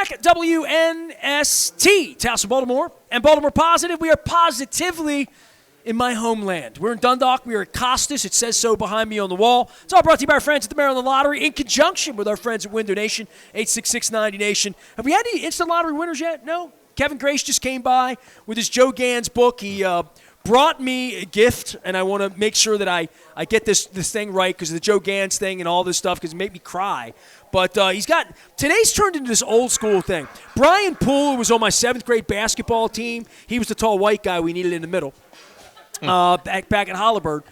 back. WNST, Towson, Baltimore, and Baltimore Positive. We are positively in my homeland. We're in Dundalk. We are at Costas. It says so behind me on the wall. It's all brought to you by our friends at the Maryland Lottery in conjunction with our friends at Window Nation, 866-90Nation. Have we had any instant lottery winners yet? No? Kevin Grace just came by with his Joe Gans book. He brought me a gift, and I want to make sure that I get this thing right because of the Joe Gans thing and all this stuff because it made me cry. But today's turned into this old school thing. Brian Poole, who was on my 7th grade basketball team, he was the tall white guy we needed in the middle. Back at Holabird.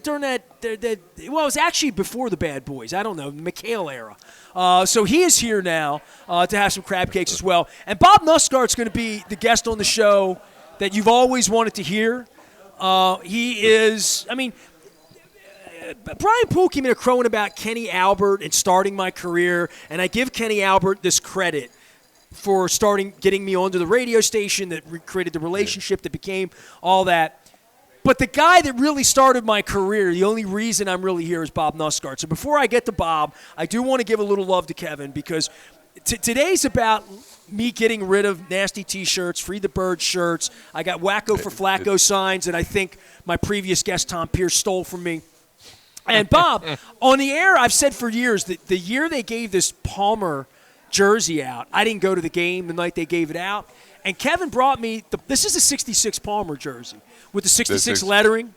During it was actually before the Bad Boys. I don't know, the McHale era. So he is here now to have some crab cakes as well. And Bob Nusgart's going to be the guest on the show that you've always wanted to hear. He is, Brian Poole came in crowing about Kenny Albert and starting my career, and I give Kenny Albert this credit for getting me onto the radio station that created the relationship that became all that. But the guy that really started my career, the only reason I'm really here is Bob Nusgart. So before I get to Bob, I do want to give a little love to Kevin because today's about me getting rid of nasty T-shirts, Free the Bird shirts. I got Wacko for Flacco signs that I think my previous guest, Tom Pierce, stole from me. And Bob, on the air, I've said for years that the year they gave this Palmer jersey out, I didn't go to the game the night they gave it out. And Kevin brought me this is a 66 Palmer jersey with the 66 lettering.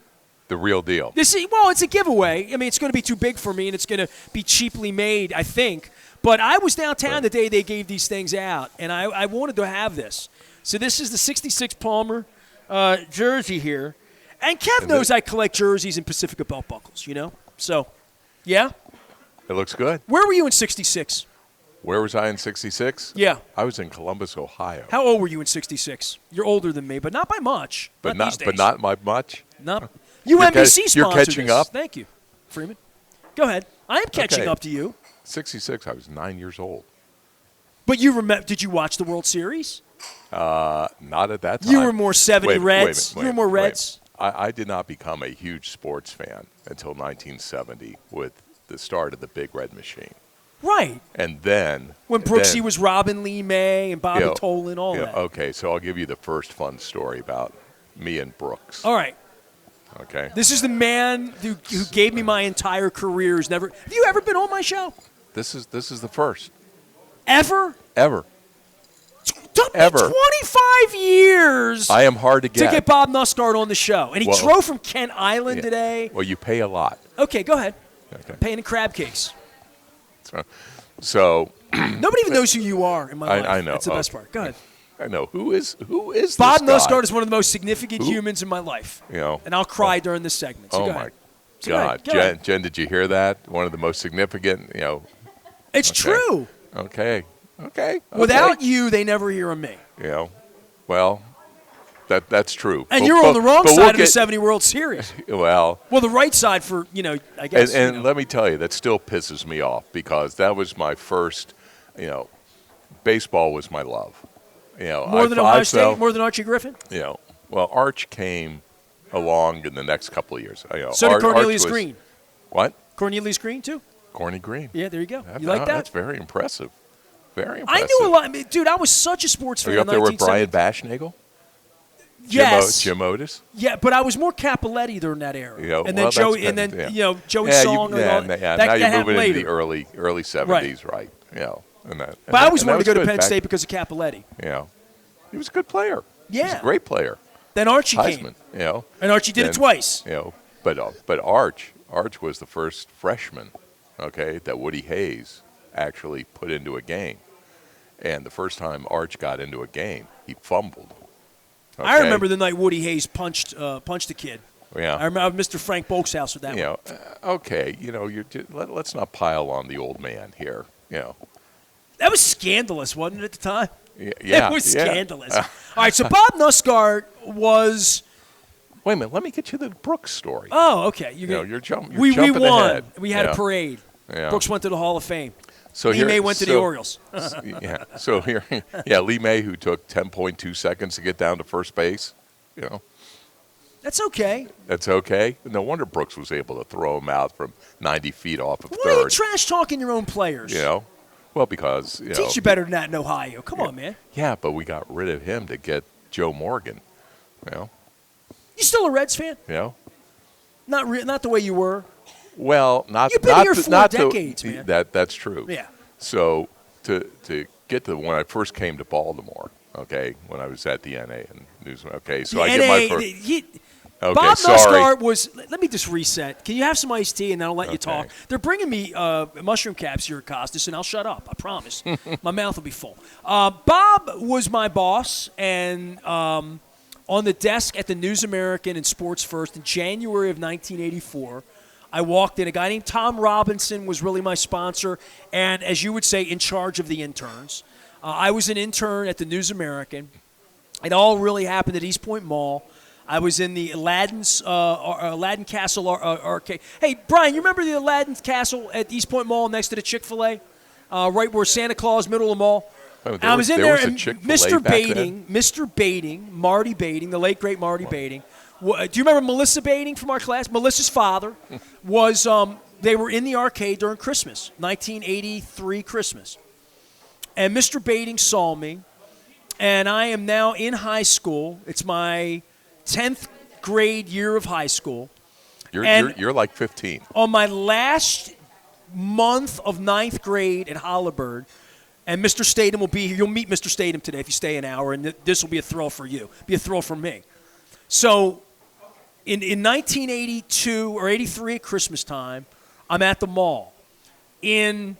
The real deal. It's a giveaway. It's going to be too big for me, and it's going to be cheaply made, I think. But I was downtown the day they gave these things out, and I wanted to have this. So this is the 66 Palmer jersey here. And Kev knows I collect jerseys and Pacifica belt buckles, So, yeah. It looks good. Where were you in 66? Where was I in 66? Yeah. I was in Columbus, Ohio. How old were you in 66? You're older than me, but not by much. But not by much? No. UMBC sponsored You're catching this. up? Thank you, Freeman. Go ahead. I am catching up to you. 66, I was 9 years old. But did you watch the World Series? Not at that time. You were more 70 Reds. You were more Reds. I did not become a huge sports fan until 1970 with the start of the Big Red Machine. Right. And then when Brooksy was Robin Lee May and Bobby Tolan, all that. Okay, so I'll give you the first fun story about me and Brooks. All right. Okay. This is the man who gave me my entire career. Have you ever been on my show? This is the first. Ever? Ever. Took me Ever. 25 years. I am hard to get. To get Bob Nusgart on the show. And he drove from Kent Island today. Well, you pay a lot. Okay, go ahead. Okay. Paying in crab cakes. So nobody even knows who you are in my life. I know. That's the best part. Go ahead. I know. Who is Bob this guy? Nusgart is one of the most significant humans in my life. And I'll cry during this segment. So go my God. Go ahead. Jen, did you hear that? One of the most significant, It's true. Okay. Without you, they never hear of me. Well, that's true. And you're on the wrong side of the 70 World Series. Well, the right side for, I guess. And let me tell you, that still pisses me off because that was my first, baseball was my love. More than Ohio State, more than Archie Griffin? Well, Arch came along in the next couple of years. So did Cornelius Green. What? Cornelius Green, too? Corny Green. Yeah, there you go. You like that? That's very impressive. Very impressive. I knew a lot. Dude, I was such a sports fan in 1970. Are you up there with Brian Bashnagel? Yes. Jim Otis? Yeah, but I was more Capoletti during that era. And then Joey Song and all that. Now you're moving into the early 70s, right? But I always wanted to go to Penn State because of Capoletti. Yeah. He was a good player. Yeah. He was a great player. Then Archie came. And Archie did it twice. But Arch was the first freshman, that Woody Hayes actually put into a game. And the first time Arch got into a game, he fumbled. Okay? I remember the night Woody Hayes punched a kid. Yeah. I remember Mr. Frank Bolk's house with that one. Okay, let's not pile on the old man here. That was scandalous, wasn't it, at the time? Yeah. It was scandalous. All right, so Bob Nusgart was. Wait a minute. Let me get you the Brooks story. Oh, okay. You're jumping we won. ahead. We had a parade. Yeah. Brooks went to the Hall of Fame. So Lee May went to the Orioles. So here, Lee May, who took 10.2 seconds to get down to first base. That's okay. That's okay. No wonder Brooks was able to throw him out from 90 feet off of third. Why are you trash talking your own players? Well, because Teach you better than that in Ohio. Come on, man. Yeah, but we got rid of him to get Joe Morgan. You You still a Reds fan? know. Not the way you were. Well, not You've been not here the, 4 not decades, the, man. That's true. Yeah. So to get to when I first came to Baltimore, okay, when I was at the NA and News, okay, so The I NA, get my first. Okay, Bob sorry. Nusgart was. Let me just reset. Can you have some iced tea and then I'll let you talk? They're bringing me mushroom caps here at Costas, and I'll shut up. I promise. My mouth will be full. Bob was my boss, and on the desk at the News American and Sports First in January of 1984. I walked in. A guy named Tom Robinson was really my sponsor, and as you would say, in charge of the interns. I was an intern at the News American. It all really happened at East Point Mall. I was in the Aladdin Castle arcade. Hey, Brian, you remember the Aladdin Castle at East Point Mall next to the Chick-fil-A? Right where Santa Claus, middle of the mall. Oh, I was in there, and Mr. Mr. Bating, Marty Bating, the late, great Marty Bating. Do you remember Melissa Bating from our class? Melissa's father was, they were in the arcade during Christmas, 1983 Christmas. And Mr. Bating saw me, and I am now in high school. It's my 10th grade year of high school. You're like 15. On my last month of 9th grade at Holabird, and Mr. Statham will be here. You'll meet Mr. Statham today if you stay an hour, and this will be a thrill for you. Be a thrill for me. So in 1982 or 83 at Christmas time, I'm at the mall. In,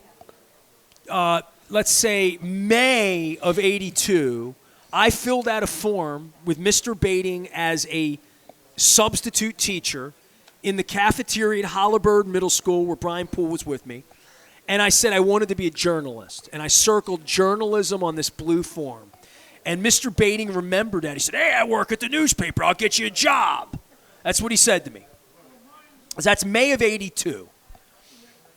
let's say, May of 82, I filled out a form with Mr. Bating as a substitute teacher in the cafeteria at Holabird Middle School where Brian Poole was with me. And I said I wanted to be a journalist. And I circled journalism on this blue form. And Mr. Bating remembered that. He said, hey, I work at the newspaper. I'll get you a job. That's what he said to me. That's May of 82.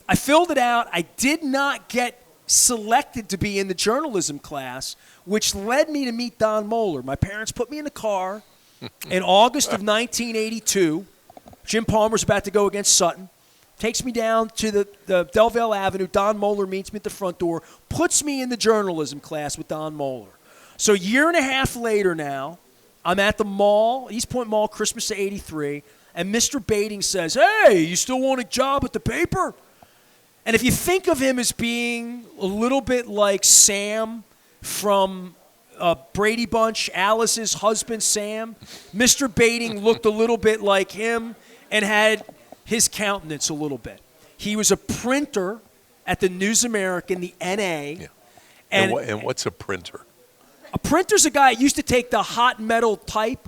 I filled it out. I did not get selected to be in the journalism class, which led me to meet Don Moeller. My parents put me in the car in August of 1982. Jim Palmer's about to go against Sutton. Takes me down to the Delvale Avenue. Don Moeller meets me at the front door, puts me in the journalism class with Don Moeller. So a year and a half later now, I'm at the mall, East Point Mall, Christmas of 83, and Mr. Bating says, hey, you still want a job at the paper? And if you think of him as being a little bit like Sam from Brady Bunch, Alice's husband Sam, Mr. Bating looked a little bit like him and had his countenance a little bit. He was a printer at the News American, the NA. Yeah. And what's a printer? A printer's a guy that used to take the hot metal type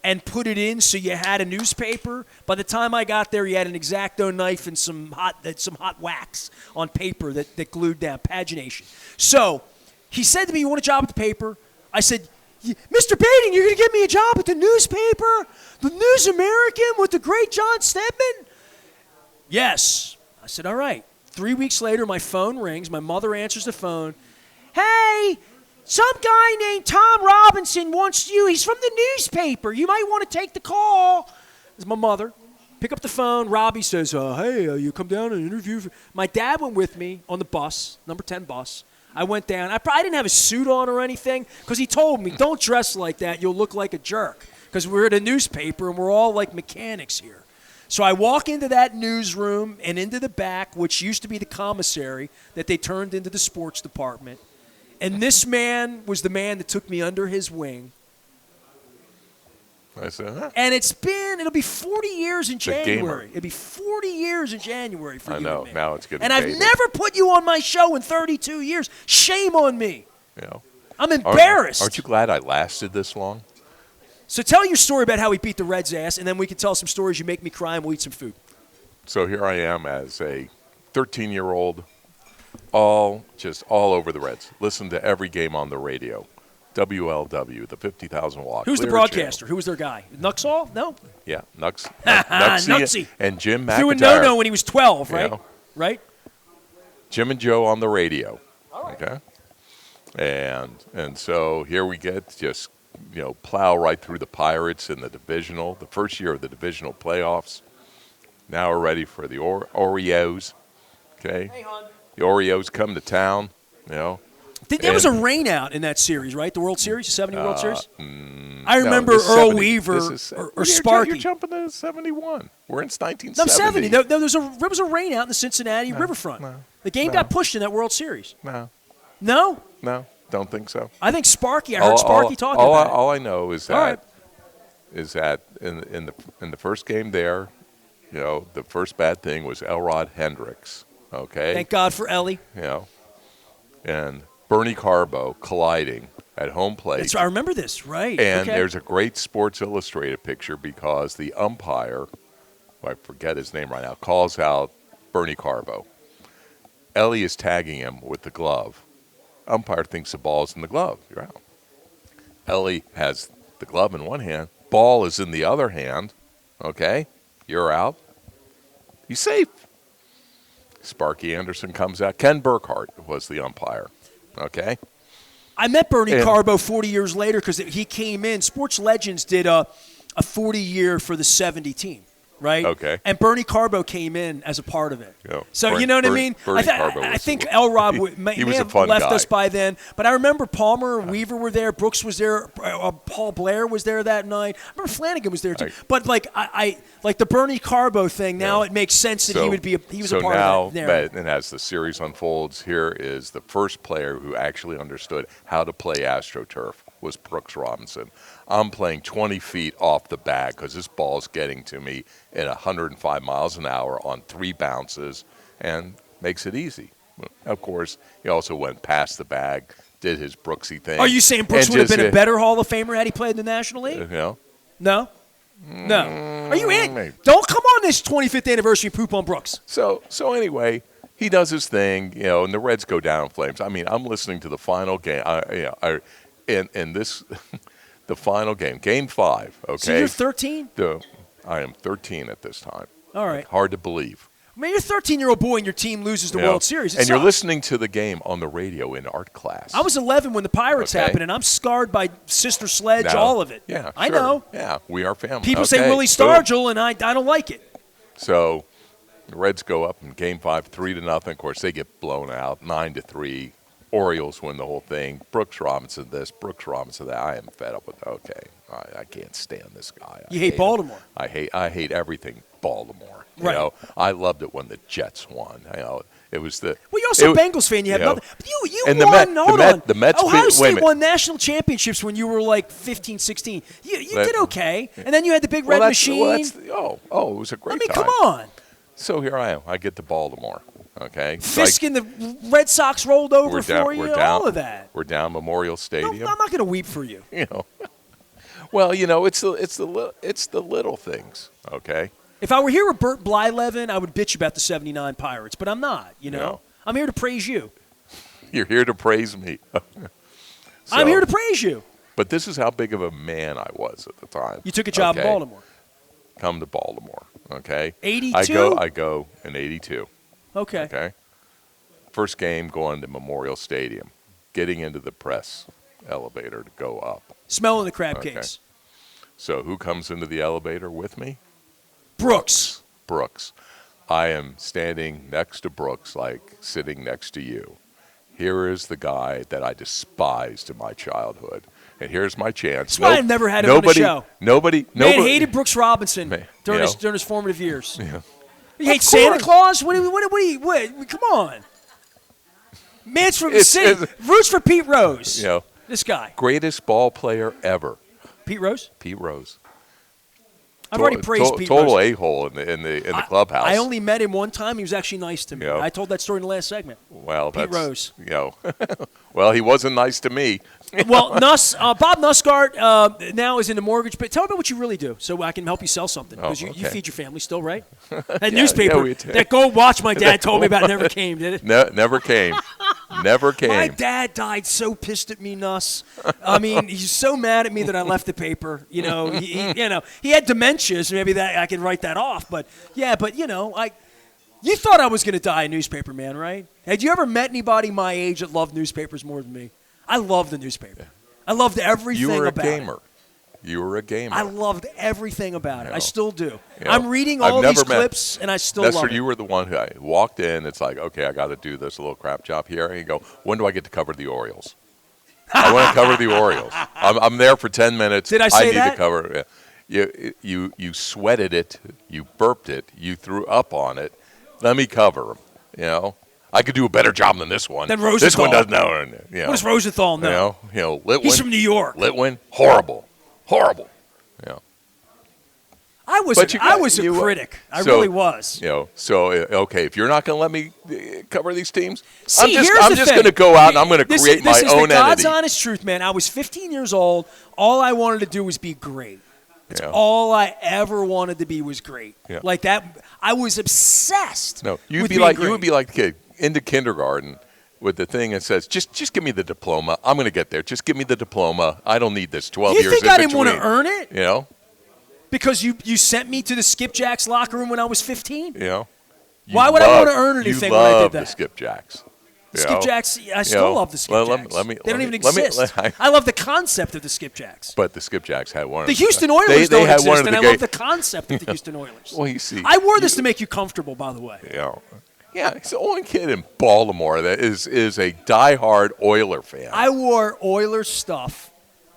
and put it in so you had a newspaper. By the time I got there, he had an X-Acto knife and some hot wax on paper that glued down, pagination. So he said to me, you want a job at the paper? I said, Mr. Bating, you're going to get me a job at the newspaper? The News American with the great John Stedman? Yes. I said, all right. 3 weeks later, my phone rings. My mother answers the phone. Hey, some guy named Tom Robinson wants you. He's from the newspaper. You might want to take the call. It's my mother. Pick up the phone. Robbie says, hey, you come down and interview. My dad went with me on the bus, number 10 bus. I went down. I didn't have a suit on or anything because he told me, don't dress like that. You'll look like a jerk because we're at a newspaper and we're all like mechanics here. So I walk into that newsroom and into the back, which used to be the commissary that they turned into the sports department. And this man was the man that took me under his wing. I said, huh? And it'll be 40 years in January. Gamer. It'll be 40 years in January for you. I know. And me. Now it's getting And I've never put you on my show in 32 years. Shame on me. Yeah. I'm embarrassed. Aren't you glad I lasted this long? So tell your story about how we beat the Reds' ass, and then we can tell some stories. You make me cry, and we'll eat some food. So here I am as a 13-year-old, all over the Reds. Listen to every game on the radio. WLW, the 50,000 watt. Who's the broadcaster? Channel. Who was their guy? Nuxall? No? Yeah, Nuxie and Jim McIntyre. Threw a no-no when he was 12, right? You know, right? Jim and Joe on the radio. All right. Okay. And so here we get just, plow right through the Pirates in the divisional, the first year of the divisional playoffs. Now we're ready for the Oreos. Okay. Hey, hon. The Oreos come to town. You know. There was a rain out in that series, right? The World Series, the 70 World Series? I remember Earl Weaver or Sparky. You're jumping to 71. We're in 1970. No, 70. There was a rain out in the Cincinnati riverfront. No, the game got pushed in that World Series. No. No? No, don't think so. I think Sparky, I heard Sparky talking about it. All I know is that in the first game there, you know, the first bad thing was Elrod Hendricks, okay? Thank God for Ellie. You know, and Bernie Carbo colliding at home plate. That's right. I remember this, right. And there's a great Sports Illustrated picture because the umpire, I forget his name right now, calls out Bernie Carbo. Ellie is tagging him with the glove. Umpire thinks the ball's in the glove. You're out. Ellie has the glove in one hand. Ball is in the other hand. Okay? You're out. He's safe. Sparky Anderson comes out. Ken Burkhart was the umpire. Okay? I met Bernie Carbo 40 years later because he came in. Sports Legends did a 40-year for the 70 team, right? Okay. And Bernie Carbo came in as a part of it. Yeah. So you know what I mean? I think Elrod may have left us by then. But I remember Palmer and Weaver were there. Brooks was there. Paul Blair was there that night. I remember Flanagan was there too. But I like the Bernie Carbo thing. Now it makes sense that he was a part of that. And as the series unfolds, here is the first player who actually understood how to play AstroTurf was Brooks Robinson. I'm playing 20 feet off the bag because this ball's getting to me at 105 miles an hour on 3 bounces and makes it easy. Of course, he also went past the bag, did his Brooksy thing. Are you saying Brooks would have been a better Hall of Famer had he played in the National League? No. No? No. Are you in? Maybe. Don't come on this 25th anniversary and poop on Brooks. So anyway, he does his thing, you know, and the Reds go down in flames. I mean, I'm listening to the final game. In this, the final game, Game 5. Okay. So you're 13? I am 13 at this time. All right. Hard to believe. I mean, you're a 13-year-old boy and your team loses the World Series. And you're listening to the game on the radio in art class. I was 11 when the Pirates happened, and I'm scarred by Sister Sledge, all of it. Yeah, I know. Yeah, we are family. People say Willie Stargell, and I don't like it. So the Reds go up in Game 5, 3-0. Of course, they get blown out, 9-3. Orioles win the whole thing. Brooks Robinson this, Brooks Robinson that. I am fed up with that. Okay, I can't stand this guy. You hate Baltimore. I hate everything Baltimore. You right. know, I loved it when the Jets won. You know, it was the. Well, you're also a Bengals fan. You have nothing. But you and won. Hold on. The Mets. Ohio State won national championships when you were like 15, 16. You did okay, and then you had the big red machine. It was a great time. Come on. So here I am. I get to Baltimore. Okay. Fisk and the Red Sox rolled over for you. All of that. We're down Memorial Stadium. No, I'm not going to weep for you. You know. Well, you know, it's the little things. Okay. If I were here with Bert Blyleven, I would bitch about the 79 Pirates, but I'm not, you know. No. I'm here to praise you. You're here to praise me. I'm here to praise you. But this is how big of a man I was at the time. You took a job in Baltimore. Come to Baltimore, okay? 82? I go in 82. Okay. Okay. First game going to Memorial Stadium, getting into the press elevator to go up. Smelling the crab cakes. So who comes into the elevator with me? Brooks. I am standing next to Brooks, like sitting next to you. Here is the guy that I despised in my childhood. And here's my chance. That's why I've never had him on the show. Nobody hated Brooks Robinson during his formative years. Yeah. You hate Santa Claus? What? Come on. Man's from the city. Roots for Pete Rose. You know, this guy. Greatest ball player ever. Pete Rose? Pete Rose. I've already praised Pete Rose. Total a-hole in the clubhouse. I only met him one time. He was actually nice to me. Yeah. I told that story in the last segment. Well, Pete Rose. You know, well, he wasn't nice to me. Well, Bob Nusgart now is in the mortgage. But tell me about what you really do, so I can help you sell something. Because you feed your family still, right? That newspaper, that Gold Watch my dad told me about never came, did it? Never came. Never came. My dad died so pissed at me, Nuss. I mean, he's so mad at me that I left the paper. You know, he had dementia, so maybe that I can write that off. But you thought I was going to die a newspaper man, right? Had you ever met anybody my age that loved newspapers more than me? I loved the newspaper. I loved everything about it. You were a gamer. You were a gamer. I loved everything about it. You I know. still do. You know, I'm reading I've all these never met- clips, and I still Nestor, love it. you were the one who I walked in. It's like, okay, I got to do this little crap job here. And you go, when do I get to cover the Orioles? I want to cover the Orioles. I'm there for 10 minutes. Did I say need that? to cover it. You sweated it. You burped it. You threw up on it. Let me cover them. You know, I could do a better job than this one. Than Rosenthal. This one doesn't know. You know, What does Rosenthal know? Litwin. He's from New York. Litwin, horrible. You know. I was a critic. I really was. You know, so okay, if you're not going to let me cover these teams, See, I'm here's the just thing. going to go out and I'm going to create my This is own the God's entity. honest truth, man. I was 15 years old. All I wanted to do was be great. That's Yeah. all I ever wanted to be was great. Yeah. Like that, I was obsessed. No, with you would be being like the kid into kindergarten with the thing that says, just give me the diploma. I'm going to get there. Just give me the diploma. I don't need this 12 You years think in I didn't want to between. earn it? You know? Because you sent me to the Skipjacks locker room when I was 15? You know? Why would I want to earn anything you when I did love that? the Skipjacks. You know? Skipjacks, I still love the Skipjacks. They don't even exist. I love the concept of the Skipjacks. But the Skipjacks had one. The Houston Oilers don't had exist, one of and the I love the concept of the Houston Oilers. Well, you see. I wore this to make you comfortable, by the way. You know, yeah, he's the only kid in Baltimore that is a diehard Oiler fan. I wore Oilers stuff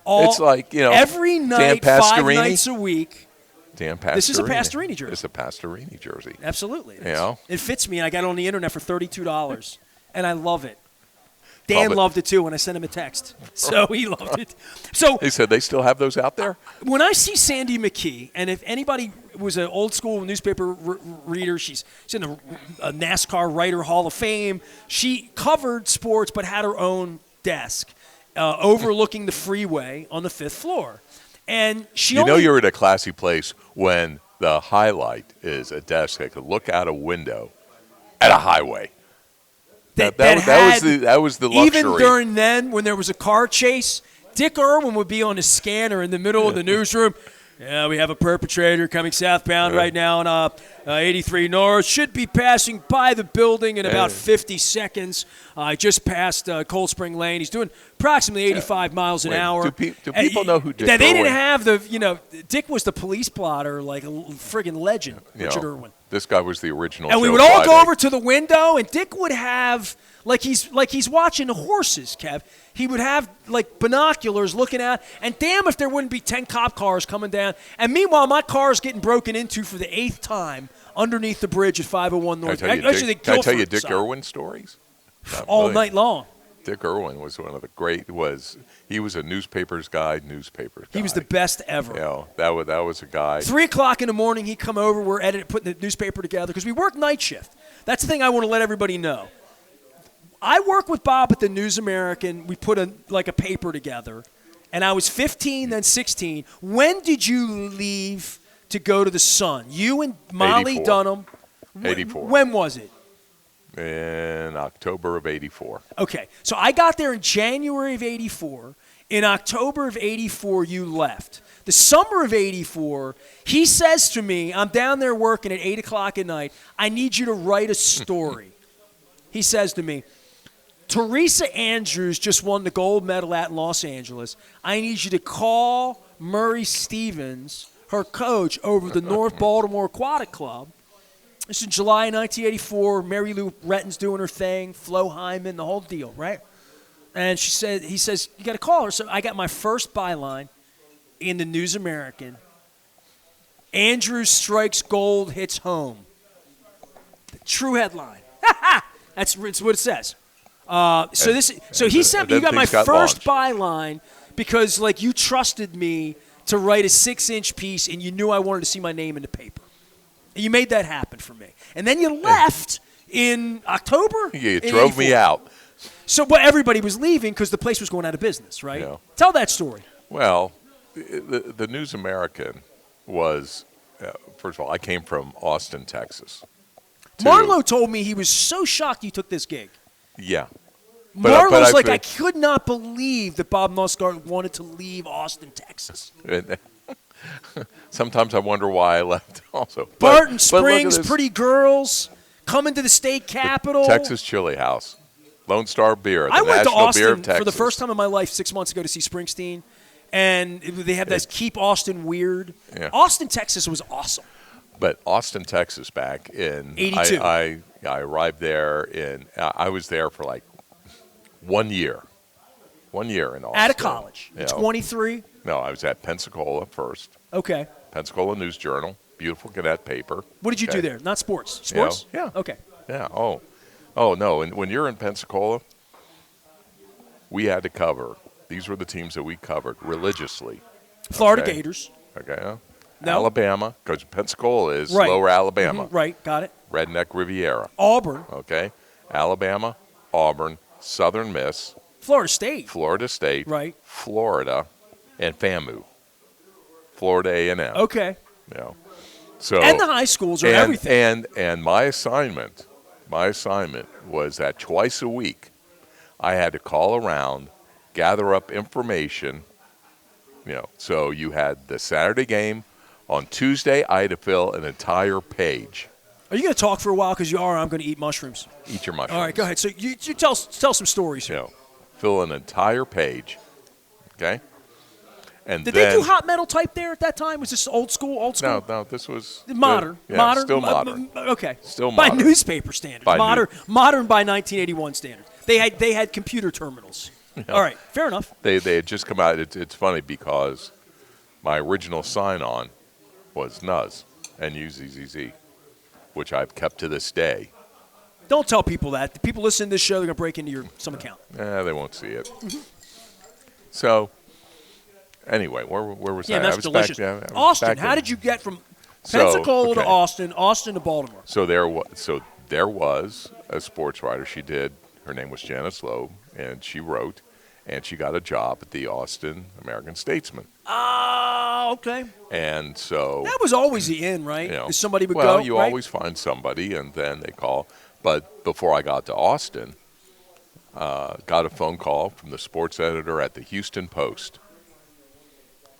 It's like, every night, Dan 5 Pastorini. nights a week. Dan Pastorini. This is a Pastorini jersey. It's a Pastorini jersey. Absolutely. You know? It fits me, and I got it on the internet for $32, and I love it. Dan loved it, too, when I sent him a text. So he loved it. So He said they still have those out there? when I see Sandy McKee, and if anybody was an old school newspaper reader, she's in the NASCAR Writer Hall of Fame. She covered sports but had her own desk overlooking the freeway on the 5th floor. And she You're at a classy place when the highlight is a desk that could look out a window at a highway. That was the luxury. Even during then, when there was a car chase, Dick Irwin would be on a scanner in the middle of the newsroom. Yeah, we have a perpetrator coming southbound right now on 83 North. Should be passing by the building in about 50 seconds. I just passed Cold Spring Lane. He's doing approximately 85 miles an hour. Do people know who Dick They Irwin didn't have Dick was the police plotter, like a friggin' legend, Richard Irwin. This guy was the original. And we Joe would all Friday. go over to the window, and Dick would have like he's watching the horses, Kev. He would have like binoculars looking out, and damn if there wouldn't be 10 cop cars coming down. And meanwhile, my car is getting broken into for the 8th time underneath the bridge at 501 North. Can I tell you Dick Irwin stories? All night long. Dick Irwin was one of the great. He was a newspaper's guy. He was the best ever. That was a guy. 3:00 in the morning, he'd come over. We're putting the newspaper together because we work night shift. That's the thing I want to let everybody know. I work with Bob at the News American. We put a paper together, and I was 15, then 16. When did you leave to go to the Sun? You and Molly 84. Dunham. 84. When was it? In October of 84. Okay, so I got there in January of 84. In October of 84, you left. The summer of 84, he says to me, I'm down there working at 8 o'clock at night. I need you to write a story. He says to me, Teresa Andrews just won the gold medal at Los Angeles. I need you to call Murray Stevens, her coach, over the North Baltimore Aquatic Club. This is July 1984. Mary Lou Retton's doing her thing, Flo Hyman, the whole deal, right? And he says, you got to call her. So I got my first byline in the News American. Andrews strikes gold, hits home. The true headline. That's what it says. So he sent me. You got my first byline because you trusted me to write a 6-inch piece, and you knew I wanted to see my name in the paper. And you made that happen for me. And then you left in October. Yeah, you drove me out. So, but everybody was leaving because the place was going out of business, right? Yeah. Tell that story. Well, the News American was, first of all, I came from Austin, Texas. Marlowe told me he was so shocked you took this gig. Yeah. Marlowe's I could not believe that Bob Nusgart wanted to leave Austin, Texas. Sometimes I wonder why I left also. Barton Springs, pretty girls, coming to the state capitol. The Texas Chili House, Lone Star Beer, the I went National to Austin Beer of Texas. for the first time in my life 6 months ago to see Springsteen. And they have this Keep Austin Weird. Yeah. Austin, Texas was awesome. But Austin, Texas, back in 82. I arrived there I was there for like 1 year. 1 year in Austin. Out of college. You know. 23. No, I was at Pensacola first. Okay. Pensacola News Journal, beautiful cadet paper. What did you do there? Not sports. Sports? Yeah. Okay. Yeah. Oh no. And when you're in Pensacola, we had to cover. These were the teams that we covered religiously. Florida Okay. Gators. Okay. No. Alabama, because Pensacola is Right. lower Alabama. Right. Got it. Redneck Riviera. Auburn. Okay. Alabama, Auburn, Southern Miss, Florida State. Florida State, Right. Florida, and FAMU. Florida A&M. Okay. You know. So And the high schools are everything. And my assignment was that twice a week I had to call around, gather up information. You know, so you had the Saturday game. On Tuesday, I had to fill an entire page. Are you going to talk for a while? Because you are. I'm going to eat mushrooms. Eat your mushrooms. All right, go ahead. So you tell some stories You here. know, fill an entire page. Okay? And Did then, they do hot metal type there at that time? Was this old school? No, this was Modern. Yeah, modern. still modern. Okay. Still By modern. newspaper standards. By modern by 1981 standards. They had computer terminals. All right. Fair enough. They had just come out. It's funny because my original sign-on was Nuz, N-U-Z-Z-Z, which I've kept to this day. Don't tell people that. The people listening to this show, they're going to break into some account. They won't see it. So, anyway, where was Yeah, I? that's I was delicious. I was Austin, back how in- did you get from So, Pensacola to okay. Austin, Austin to Baltimore? So there was a sports writer. She did. Her name was Janice Loeb, and she wrote, and she got a job at the Austin American-Statesman. Okay. And so That was always the end, right? you know, Somebody would well, go, you right? always find somebody, and then they call. But before I got to Austin, got a phone call from the sports editor at the Houston Post.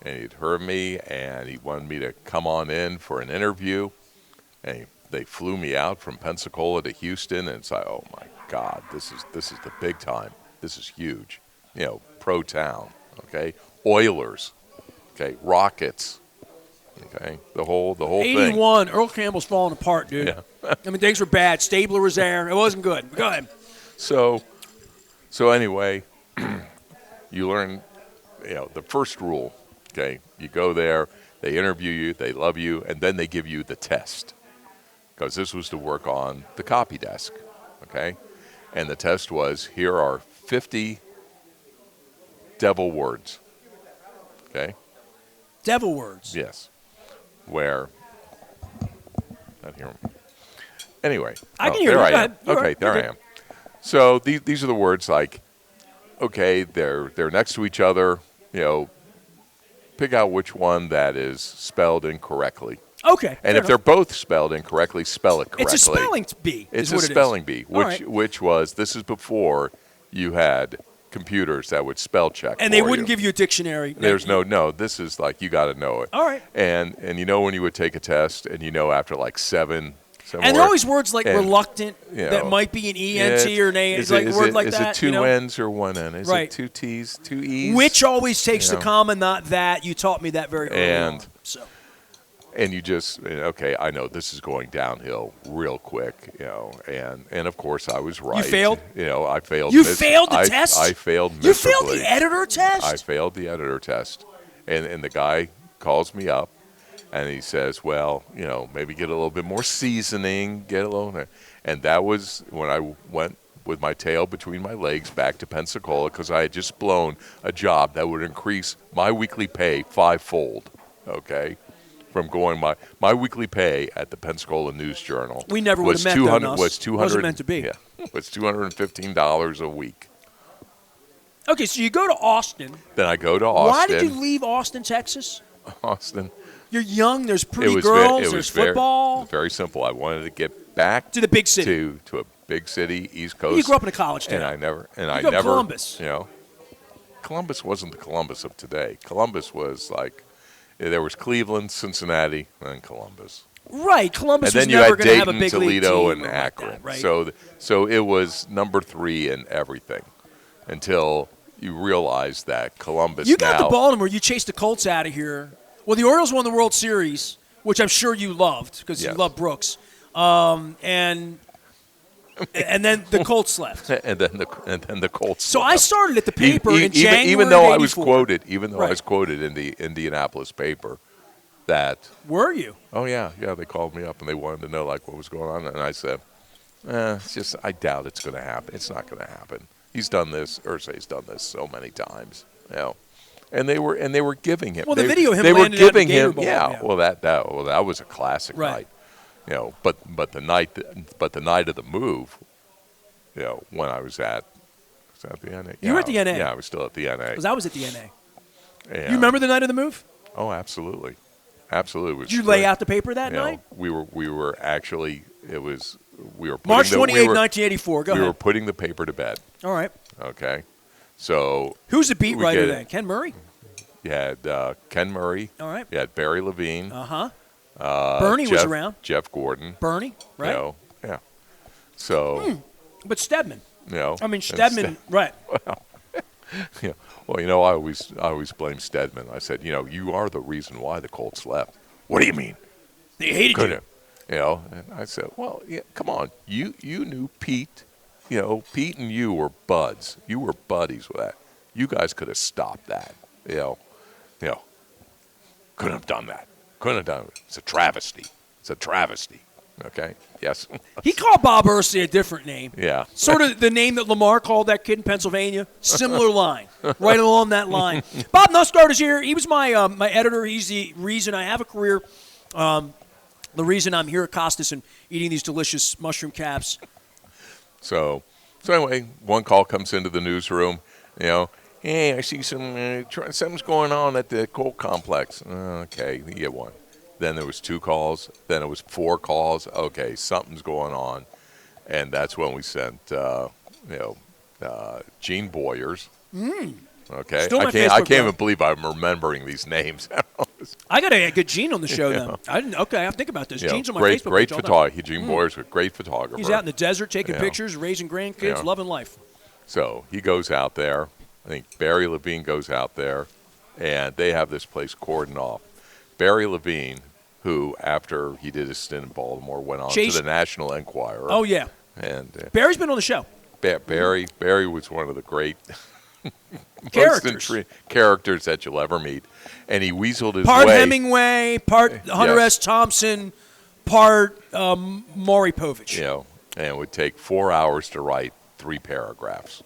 And he'd heard me, and he wanted me to come on in for an interview. And they flew me out from Pensacola to Houston, and it's like, oh my God, this is the big time. This is huge. You know, pro town. Okay, Oilers. Okay, Rockets. Okay, the whole thing. 81, Earl Campbell's falling apart, dude. Yeah. I mean, things were bad. Stabler was there. It wasn't good. Go ahead. So anyway, you learn, you know, the first rule. Okay, you go there, they interview you, they love you, and then they give you the test, because this was to work on the copy desk. Okay, and the test was, here are 50 devil words. Okay. Devil words. Yes. Where? Not hear 'em. Anyway. I can hear there you. I Go am. ahead. You're Okay, right. there You're I am. So these are the words like, okay, they're next to each other. You know, pick out which one that is spelled incorrectly. Okay. And if they're both spelled incorrectly, spell it correctly. It's a spelling bee. It's is a what spelling it is. bee, All right. which was, this is before you had computers that would spell check. And they wouldn't give you a dictionary. There's no. This is like, you got to know it. All right. And you know when you would take a test, and you know after like seven And there are always words like and, reluctant you know, that might be an ENT or an A. Is Like it, a word like is that. it two you know? N's or one N? Is Right. it two T's, two E's? Which always takes You the know. comma, not that. You taught me that very early And- on. So. And you just, okay, I know this is going downhill real quick, you know, and of course I was right. failed? You know, I failed. You failed the test? I failed You miserably. failed the editor test? I failed the editor test. And the guy calls me up, and he says, well, you know, maybe get a little bit more seasoning, get a little. And that was when I went with my tail between my legs back to Pensacola, because I had just blown a job that would increase my weekly pay fivefold, okay? From going, my weekly pay at the Pensacola News Journal We never would was have met that, 200 Nuss. was 200 Wasn't meant to be. Yeah, was $215 a week. Okay, so you go to Austin. Then I go to Austin. Why did you leave Austin, Texas? Austin. You're young. There's It pretty was girls. it There's was very, football. very simple. I wanted to get back To the big city. to a big city, East Coast. You grew up in a college town. and I never grew up Columbus. You know, Columbus wasn't the Columbus of today. Columbus was like, there was Cleveland, Cincinnati, and Columbus. Right. Columbus And then was you never had going to have a Dayton, big league Toledo, team and or like Akron. that, right? So it was number 3 in everything until you realize that Columbus You got now, to Baltimore. You chased the Colts out of here. Well, the Orioles won the World Series, which I'm sure you loved because you love Brooks. And then the Colts left. and then the Colts. So left. I started at the paper in January even though I of was 84. quoted, even though I Right. was quoted in the Indianapolis paper, that Were you? oh yeah, they called me up and they wanted to know like what was going on, and I said, it's just I doubt it's going to happen. It's not going to happen. He's done this. Irsay's done this so many times, And they were giving him. Well, the video of him they were landing out in the giving Gator him. Bowl, Yeah. Well, that was a classic Right. night. But the night of the move, when I was at the NA. You were at the NA. Yeah, I was still at the NA. Because I was at the NA. And, You remember the night of the move? Oh, absolutely. Absolutely. Did you lay out the paper that night? We were actually we were putting March 28, we were, 1984. Go we ahead. were putting the paper to bed. All right. Okay. So Who's the beat we writer get- then? Ken Murray? you had Ken Murray. All right. You had Barry Levine. Bernie was around. Jeff Gordon. Bernie, right? Yeah. So, But Stedman. I mean, and Stedman, right. Well, I always blame Stedman. I said, you are the reason why the Colts left. What do you mean? They hated you. Couldn't. And I said, well, come on. You knew Pete. Pete and you were buds. You were buddies with that. You guys could have stopped that. Couldn't have done that. Couldn't have done it. It's a travesty. It's a travesty. Okay? Yes. He called Bob Ursay a different name. Yeah. Sort of the name that Lamar called that kid in Pennsylvania. Similar line. Right along that line. Bob Nusgart is here. He was my my editor. He's the reason I have a career. The reason I'm here at Costas and eating these delicious mushroom caps. So anyway, one call comes into the newsroom. Hey, I see something's going on at the Colt complex. Okay, you get one. Then there was 2 calls. Then it was 4 calls. Okay, something's going on, and that's when we sent Gene Boyers. Okay, Still my I Facebook can't guy. even believe I'm remembering these names. I got to get Gene on the show then. I didn't. Okay, I have to think about this. Gene's on my Facebook great page all the time. photographer. Gene Boyers was a great photographer. He's out in the desert taking Yeah. pictures, raising grandkids, Yeah. loving life. So he goes out there. I think Barry Levine goes out there, and they have this place cordoned off. Barry Levine, who after he did his stint in Baltimore, went on to the National Enquirer. Oh, yeah. And Barry's been on the show. Barry was one of the great Characters. that you'll ever meet, and he weaseled his Part way. Hemingway, part Hunter Yes. S. Thompson, part Maury Povich. And it would take 4 hours to write 3 paragraphs.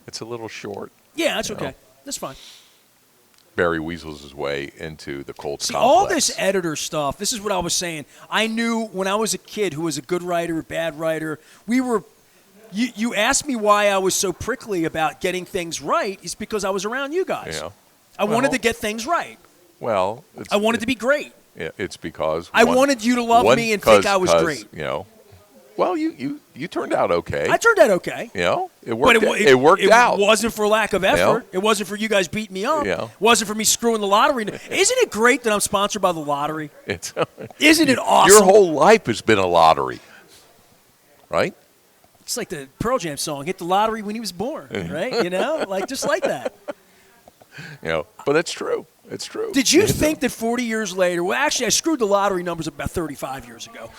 It's a little short. Yeah, that's okay. That's fine. Barry weasels his way into the Colts See, complex. all this editor stuff, this is what I was saying. I knew when I was a kid who was a good writer, a bad writer, you asked me why I was so prickly about getting things right. It's because I was around you guys. I wanted to get things right. Well, I wanted to be great. It's because I wanted you to love me and think I was great. Well, you turned out okay. I turned out okay. It worked out. It wasn't for lack of effort. It wasn't for you guys beating me up. It wasn't for me screwing the lottery. Isn't it great that I'm sponsored by the lottery? Isn't it awesome? Your whole life has been a lottery, right? It's like the Pearl Jam song, hit the lottery when he was born, right? Just like that. But it's true. It's true. Did you think that 40 years later, well, actually, I screwed the lottery numbers up about 35 years ago.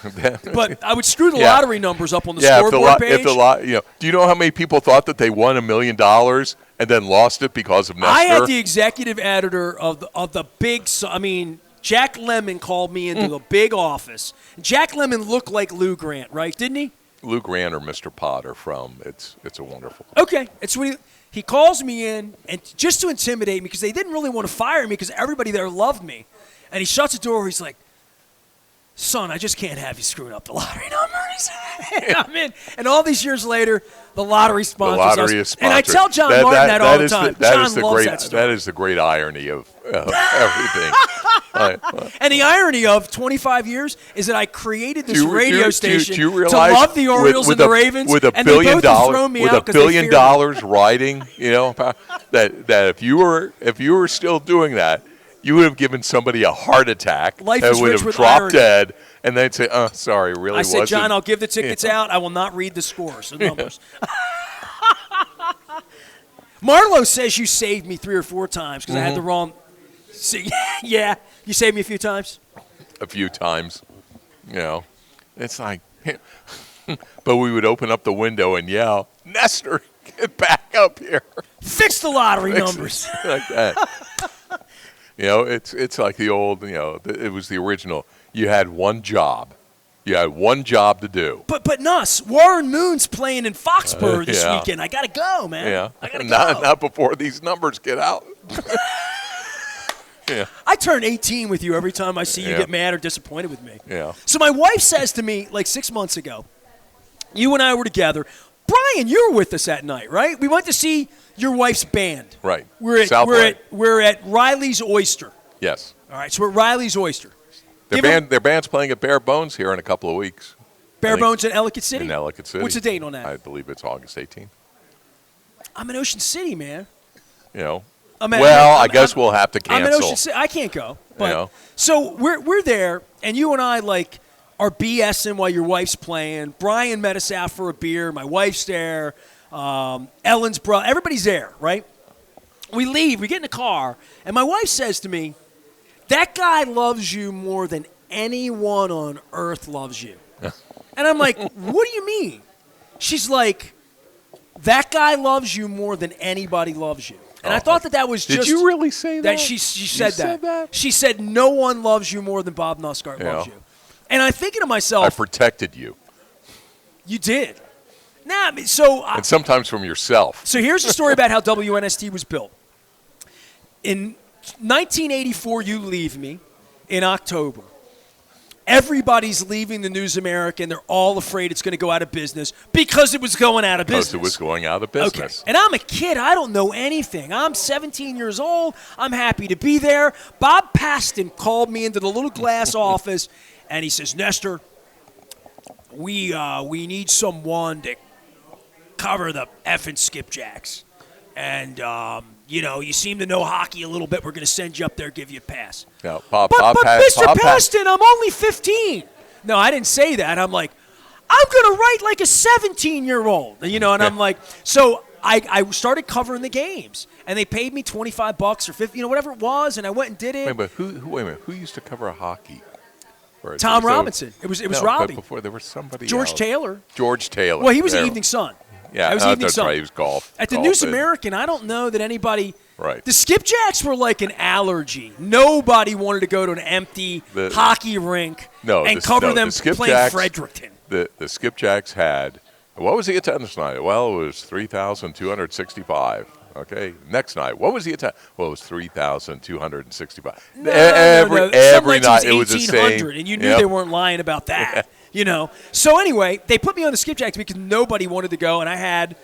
But I would screw the lottery numbers up on the scoreboard page. Do you know how many people thought that they won $1 million and then lost it because of Nestor? I had the executive editor of the big, Jack Lemmon called me into the big office. Jack Lemmon looked like Lou Grant, right? Didn't he? Lou Grant or Mr. Potter from It's a Wonderful. Okay. It's what he calls me in, and just to intimidate me, because they didn't really want to fire me because everybody there loved me. And he shuts the door. He's like, son, I just can't have you screwing up the lottery numbers. I'm in. And all these years later, the lottery sponsors us. The lottery is sponsored. And I tell John Martin that all the time. John loves that story. That is the great irony of everything. And the irony of 25 years is that I created this radio station do you to realize love the Orioles and the Ravens, with $1 and billion they both have thrown me out $1 billion riding, that if you were still doing that, you would have given somebody a heart attack. Life and is would rich have with dropped irony. dead, and they'd say, sorry, really I said, wasn't. John, I'll give the tickets out. I will not read the scores, the numbers. Marlo says you saved me 3 or 4 times because I had the wrong. See, yeah, you saved me a few times. A few times, it's like, but we would open up the window and yell, "Nestor, get back up here! Fix the lottery numbers." Like that. It's like the old. It was the original. You had one job. You had one job to do. But Nuss, Warren Moon's playing in Foxborough this weekend. I gotta go, man. Yeah, I gotta go. go. Not before these numbers get out. Yeah. I turn 18 with you every time I see you get mad or disappointed with me. Yeah. So my wife says to me, like 6 months ago, you and I were together. Brian, you were with us that night, right? We went to see your wife's band. Right. We're at Riley's Oyster. Yes. All right, so we're at Riley's Oyster. Their band's playing at Bare Bones here in a couple of weeks. Bare Bones in Ellicott City? In Ellicott City. What's the date on that? I believe it's August 18th. I'm in Ocean City, man. I guess we'll have to cancel. I'm in Ocean City. I can't go. But so we're there, and you and I are BSing while your wife's playing. Brian met us out for a beer. My wife's there. Ellen's brother. Everybody's there, right? We leave. We get in the car, and my wife says to me, "That guy loves you more than anyone on earth loves you." And I'm like, "What do you mean?" She's like, "That guy loves you more than anybody loves you." And I thought that was just... Did you really say that? She said that. She said, "No one loves you more than Bob Nusgart loves you." And I'm thinking to myself... I protected you. You did. And sometimes from yourself. So here's the story about how WNST was built. In 1984, you leave me in October. Everybody's leaving the News America, and they're all afraid it's going to go out of business because it was going out of business. Because it was going out of business. Okay. And I'm a kid. I don't know anything. I'm 17 years old. I'm happy to be there. Bob Paston called me into the little glass office, and he says, "Nestor, we need someone to cover the effing skipjacks. And, you seem to know hockey a little bit. We're going to send you up there, give you a pass." No, but Mr. Paston, I'm only 15. No, I didn't say that. I'm like, I'm going to write like a 17-year-old. And I'm like, so I started covering the games. And they paid me $25 or $50, whatever it was, and I went and did it. Wait a minute. Who used to cover hockey? Tom Robinson. It was Robbie. But before there was somebody George else. Taylor. George Taylor. Well, he was the Evening Sun. Yeah, that's right. He was golf. At the News American, I don't know that anybody... Right. The skipjacks were like an allergy. Nobody wanted to go to an empty hockey rink and cover them playing Fredericton. The skipjacks had... What was the attendance night? Well, it was 3,265. Okay. Next night, what was the attendance? Well, it was 3,265. Every night it was the same. And you knew they weren't lying about that. So anyway, they put me on the skipjacks because nobody wanted to go, and I had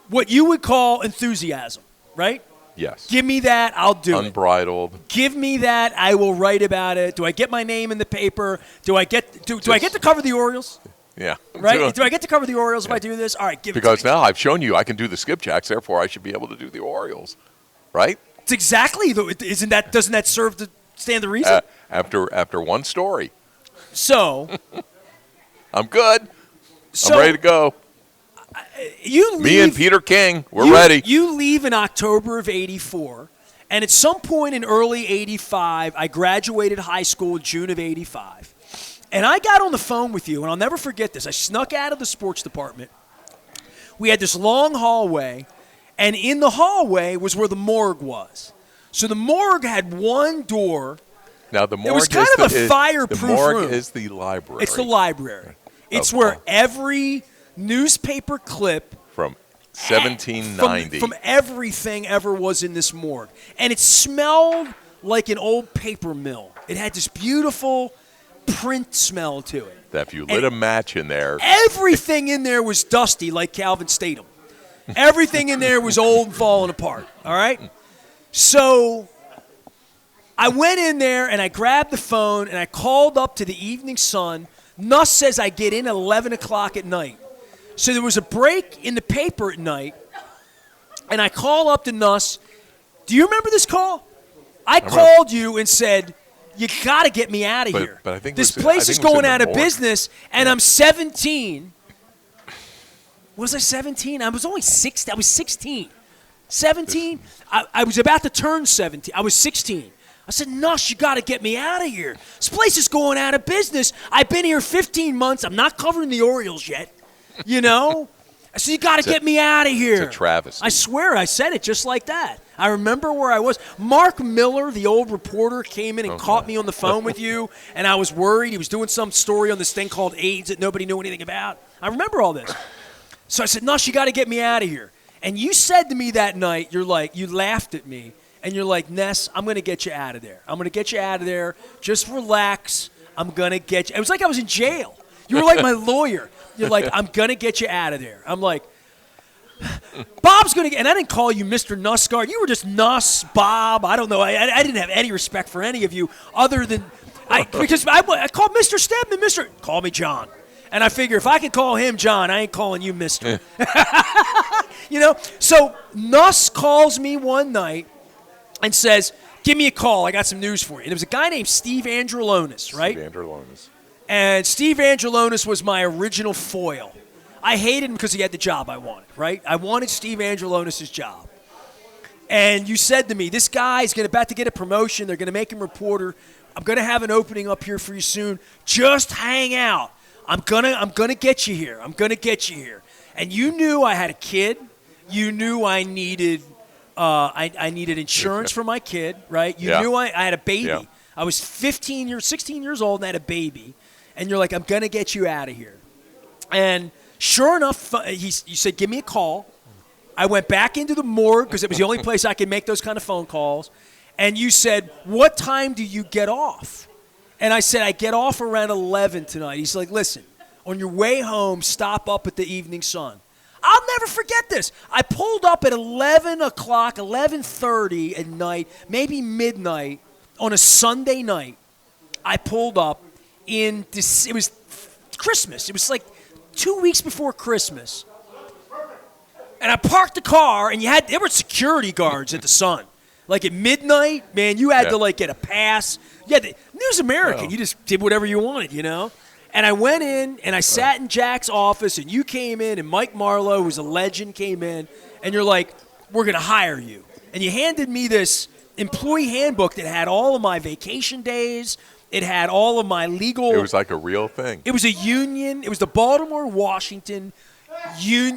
what you would call enthusiasm, right? Yes. Give me that, I'll do it. Unbridled. Give me that, I will write about it. Do I get my name in the paper? Do I get to cover the Orioles? Yeah. Right? Do I get to cover the Orioles if I do this? All right, give it to me. Because now I've shown you I can do the skipjacks, therefore I should be able to do the Orioles. Right? It's exactly. Doesn't that serve to stand the reason? After one story. So. I'm good. I'm ready to go. Me and Peter King, we're ready. You leave in October of 84, and at some point in early 85, I graduated high school in June of 85. And I got on the phone with you, and I'll never forget this. I snuck out of the sports department. We had this long hallway, and in the hallway was where the morgue was. So the morgue had one door. Now the morgue it was kind of a fireproof room. The morgue is the library. It's the library. It's where every newspaper clip from 1790 from everything ever was in this morgue. And it smelled like an old paper mill. It had this beautiful print smell to it. That if you lit a match in there. Everything in there was dusty like Calvin Statham. Everything in there was old and falling apart. All right? So I went in there and I grabbed the phone and I called up to the Evening Sun. Nuss says I get in at 11 o'clock at night. So there was a break in the paper at night, and I call up to Nuss. Do you remember this call? I called you and said, you got to get me out of here. But I think this place is going out of business, and I'm 17. Was I 17? I was only 16. I was 16. 17? I was about to turn 17. I was 16. I said, Nuss, you got to get me out of here. This place is going out of business. I've been here 15 months. I'm not covering the Orioles yet. You know? I said, you got to get me out of here. It's a travesty. I swear I said it just like that. I remember where I was. Mark Miller, the old reporter, came in and caught me on the phone with you, and I was worried. He was doing some story on this thing called AIDS that nobody knew anything about. I remember all this. So I said, Nuss, you got to get me out of here. And you said to me that night, you laughed at me, and you're like, Ness, I'm going to get you out of there. I'm going to get you out of there. Just relax. I'm going to get you. It was like I was in jail. You were like my lawyer. You're like, I'm going to get you out of there. I'm like, Bob's going to get, and I didn't call you Mr. Nusgart. You were just Nuss, Bob. I don't know. I didn't have any respect for any of you other than, because I called Mr. Stedman, call me John. And I figure if I can call him John, I ain't calling you Mr. You know? So Nuss calls me one night and says, give me a call. I got some news for you. And it was a guy named Steve Andrelonis, right? Steve Andrelonis. And Steve Andrelonis was my original foil. I hated him because he had the job I wanted, right? I wanted Steve Andrelonis' job. And you said to me, this guy's about to get a promotion. They're going to make him reporter. I'm going to have an opening up here for you soon. Just hang out. I'm gonna get you here. I'm gonna get you here. And you knew I had a kid. You knew I needed I needed insurance for my kid, right? You knew I had a baby. Yeah. I was 16 years old and I had a baby. And you're like, I'm gonna get you out of here. And sure enough, you said, give me a call. I went back into the morgue because it was the only place I could make those kind of phone calls. And you said, what time do you get off? And I said, I get off around 11 tonight. He's like, listen, on your way home, stop up at the Evening Sun. I'll never forget this. I pulled up at 11 o'clock, 11:30 at night, maybe midnight, on a Sunday night. I pulled up it was Christmas. It was like 2 weeks before Christmas. And I parked the car, and there were security guards at the Sun. Like at midnight, man, you had to get a pass. You had News American. You just did whatever you wanted, you know? And I went in, and I sat in Jack's office, and you came in, and Mike Marlowe, who's a legend, came in, and you're like, we're going to hire you. And you handed me this employee handbook that had all of my vacation days. It had all of my legal. It was like a real thing. It was a union. It was the Baltimore, Washington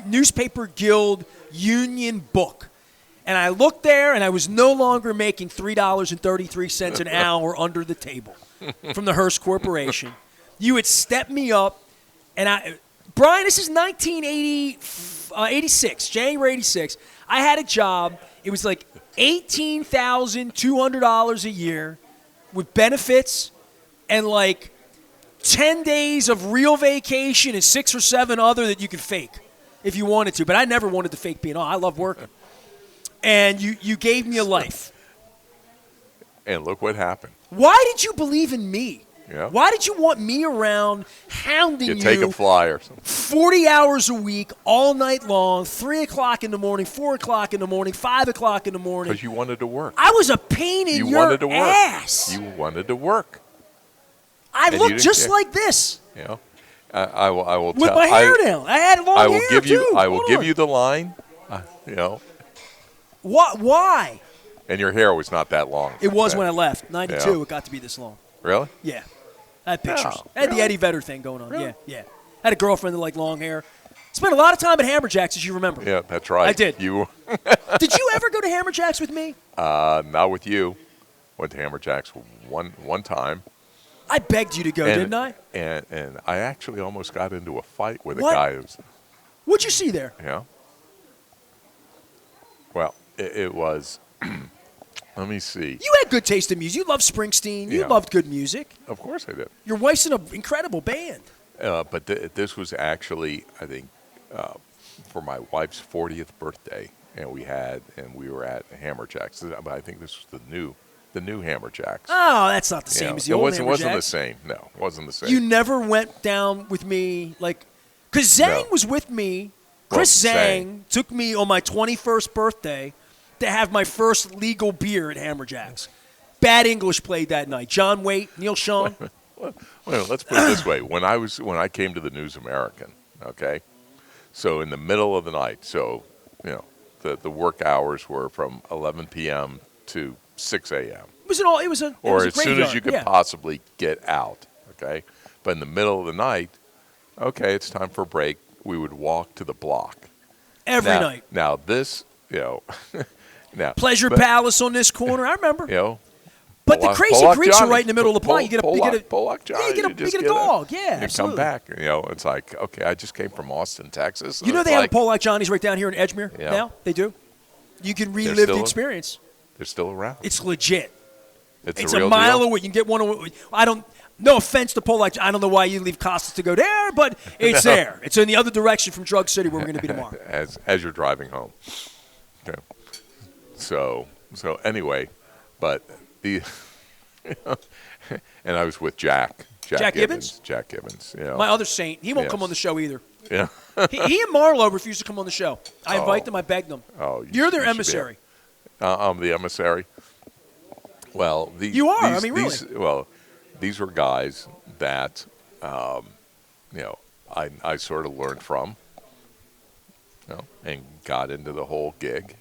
Newspaper Guild union book. And I looked there, and I was no longer making $3.33 an hour under the table from the Hearst Corporation. You had stepped me up, and Brian, this is 1986, January 86. I had a job. It was like $18,200 a year with benefits and like 10 days of real vacation and 6 or 7 other that you could fake if you wanted to. But I never wanted to fake being on. I love working. And you gave me a life. And look what happened. Why did you believe in me? Yeah. Why did you want me around hounding you? Take a fly or something. 40 hours a week, all night long, 3 o'clock in the morning, 4 o'clock in the morning, 5 o'clock in the morning. Because you wanted to work. I was a pain in your ass. You wanted to work. I looked just like this. Yeah. I will with my hair down. I had long hair, too. I will give you the line, What? Why? And your hair was not that long. It was when I left. 92, it got to be this long. Really? Yeah. I had pictures. Oh, I had the Eddie Vedder thing going on. Really? Yeah. I had a girlfriend that liked long hair. Spent a lot of time at Hammerjacks, as you remember. Yeah, that's right. I did. Did you ever go to Hammerjacks with me? Not with you. Went to Hammerjacks one time. I begged you to go, didn't I? And I actually almost got into a fight with a What? guy who's. What'd you see there? Yeah. Well, it was. Let me see. You had good taste in music. You loved Springsteen. You loved good music. Of course I did. Your wife's in an incredible band. But this was actually, I think, for my wife's 40th birthday, and we were at Hammerjacks. But I think this was the new Hammerjacks. Oh, that's not the same as the old Hammerjacks. It wasn't the same. No, it wasn't the same. You never went down with me, because Zhang was with me. Chris Zhang took me on my 21st birthday to have my first legal beer at Hammerjacks. Bad English played that night. John Waite, Neil Sean. Well, let's put it this way. When I came to the News American, okay, So in the middle of the night, so, the work hours were from 11 p.m. to 6 a.m. It was an all. It was a. Or it was as a soon as you graveyard, could possibly get out, okay? But in the middle of the night, okay, it's time for a break. We would walk to the block. every night. Now this, now Pleasure Palace on this corner. I remember. But the crazy Greeks are right in the middle of the block. You get a Pollock Johnny. you get a dog. Yeah, you absolutely. come back. It's like, okay, I just came from Austin, Texas. You know they have a Pollock Johnny's right down here in Edgemere now? They do. You can relive the experience. They're still around. It's legit. It's a mile away. You can get one. No offense to Pollock. I don't know why you leave Costas to go there, but it's there. It's in the other direction from Drug City where we're going to be tomorrow. As you're driving home. Okay. So anyway, but the and I was with Jack Gibbons. Jack Gibbons. My other saint. He won't come on the show either. Yeah. he and Marlo refused to come on the show. I invite them. I begged them. Oh, you're their emissary. I'm the emissary. Well, you are. I mean, really. These were guys that, I sort of learned from, and got into the whole gig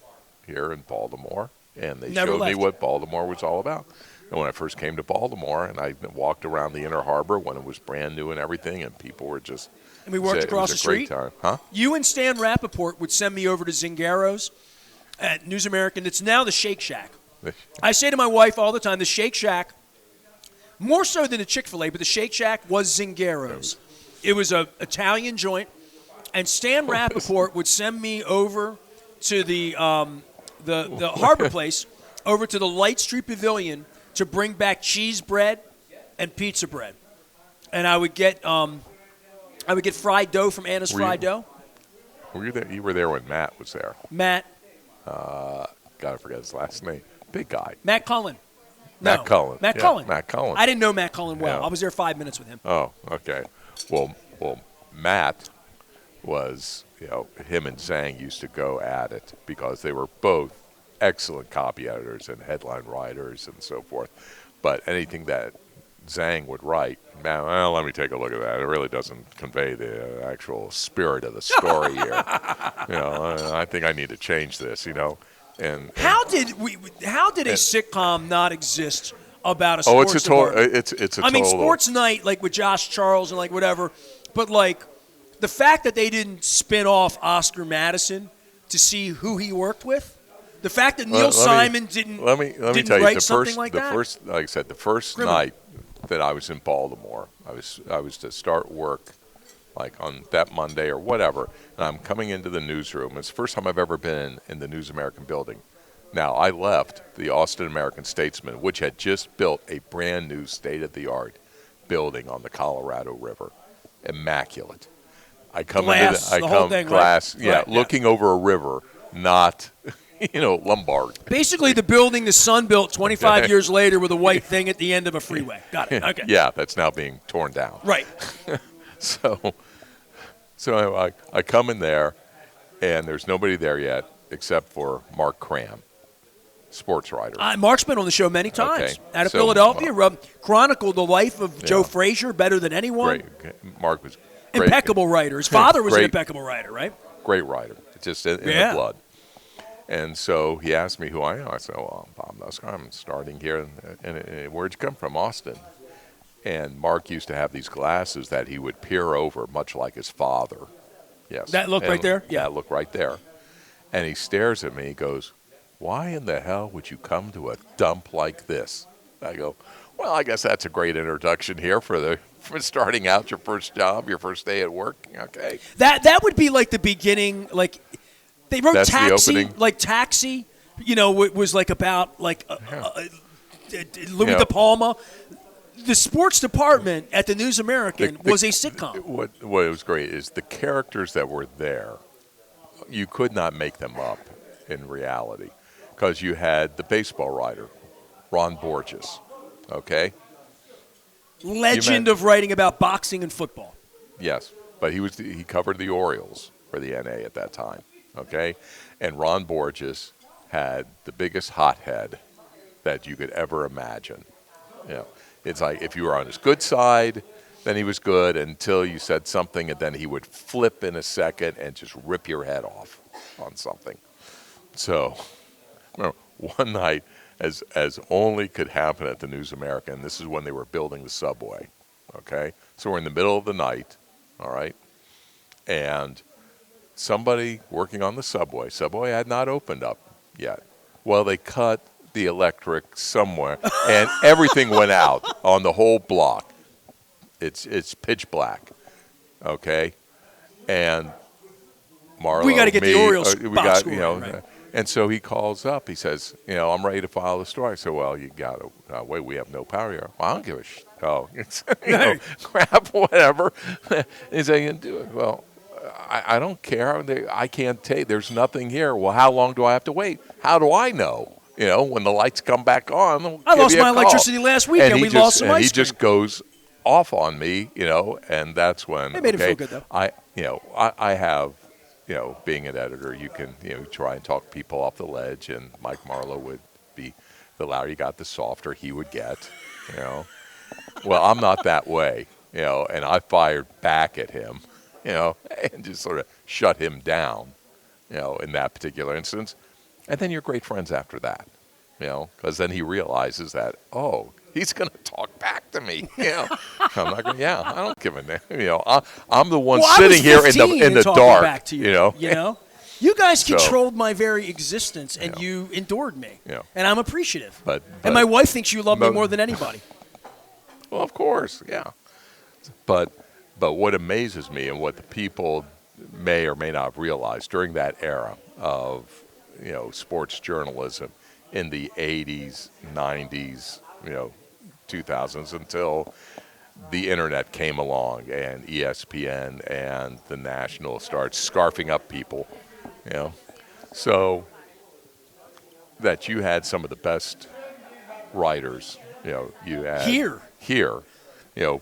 here in Baltimore, and they showed me what Baltimore was all about. And when I first came to Baltimore, and I walked around the Inner Harbor when it was brand new and everything, and people were just. And we worked across the street. Great time. Huh? You and Stan Rappaport would send me over to Zingaro's at News American. It's now the Shake Shack. I say to my wife all the time, the Shake Shack, more so than the Chick-fil-A, but the Shake Shack was Zingaro's. It was an Italian joint, and Stan Rappaport would send me over to the Harbor Place, over to the Light Street Pavilion to bring back cheese bread and pizza bread, and I would get fried dough from Anna's Fried Dough. Were you there? You were there when Matt was there. Matt. Gotta forget his last name. Big guy. Matt Cullen. Matt Cullen. Matt Cullen. Matt Cullen. I didn't know Matt Cullen well. Yeah. I was there 5 minutes with him. Oh, okay. Well, Matt was, him and Zhang used to go at it because they were both excellent copy editors and headline writers and so forth. But anything that Zhang would write, man, let me take a look at that. It really doesn't convey the actual spirit of the story here. I think I need to change this, And how did a sitcom not exist about a sports it's a total. I mean, Sports Night, like with Josh Charles and like whatever, but like the fact that they didn't spin off Oscar Madison to see who he worked with, the fact that Neil Simon didn't tell you, like I said, the first night that I was in Baltimore, I was to start work like on that Monday or whatever, and I'm coming into the newsroom. It's the first time I've ever been in the News American building. Now, I left the Austin American-Statesman, which had just built a brand new state-of-the-art building on the Colorado River. Immaculate. I come looking over a river, not, Lombard. Basically, the building the Sun built 25 years later with a white thing at the end of a freeway. Got it. Okay. Yeah, that's now being torn down. Right. So I come in there, and there's nobody there yet except for Mark Cram, sports writer. Mark's been on the show many times. Okay. Out of Philadelphia, chronicled the life of Joe Frazier better than anyone. Great. Mark was great. Impeccable writer. His father was an impeccable writer, right? Great writer. Just in the blood. And so he asked me who I am. I said, well, I'm Bob Nusgart. I'm starting here. And where'd you come from? Austin. And Mark used to have these glasses that he would peer over, much like his father. Yes. That look right there? Yeah. That look right there. And he stares at me. He goes, why in the hell would you come to a dump like this? I go, well, I guess that's a great introduction here for starting out your first job, your first day at work. Okay. That would be like the beginning. Like they wrote That's Taxi. The opening. Like Taxi, it was like about like Louis De Palma. The sports department at the News American was a sitcom. What was great is the characters that were there, you could not make them up in reality because you had the baseball writer, Ron Borges, okay? Legend of writing about boxing and football. Yes, but he covered the Orioles for the NA at that time, okay? And Ron Borges had the biggest hothead that you could ever imagine, It's like if you were on his good side, Then he was good until you said something, and then he would flip in a second and just rip your head off on something. So, remember, one night, as only could happen at the News America, and this is when they were building the subway, okay? So we're in the middle of the night, all right? And somebody working on the subway had not opened up yet. Well, they cut the electric somewhere, and everything went out on the whole block. It's pitch black, okay? And Marlo, we got to get the Orioles we got, scoring, right? And so he calls up. He says, I'm ready to file the story. I said, well, you got to wait. We have no power here. Well, I don't give a shit. Oh, crap, whatever. He's saying, do it. Well, I don't care. I can't take. There's nothing here. Well, how long do I have to wait? How do I know? When the lights come back on, I lost my electricity last week, and we lost some ice cream. He just goes off on me, and that's when. It made him feel good, though. I have. Being an editor, you can, try and talk people off the ledge, and Mike Marlowe would be, the louder you got, the softer he would get, Well, I'm not that way, and I fired back at him, and just sort of shut him down, in that particular instance. And then you're great friends after that, because then he realizes that, oh, he's going to talk back to me. I'm not going. I don't give a damn. I'm the one sitting here in the dark. Back to you, you guys controlled my very existence, and you endured me, and I'm appreciative. But and my wife thinks you love me more than anybody. Well, of course, yeah. But what amazes me, and what the people may or may not have realized during that era of sports journalism in the 80s, 90s, 2000s, until the internet came along and ESPN and the National started scarfing up people, so that you had some of the best writers, you had here,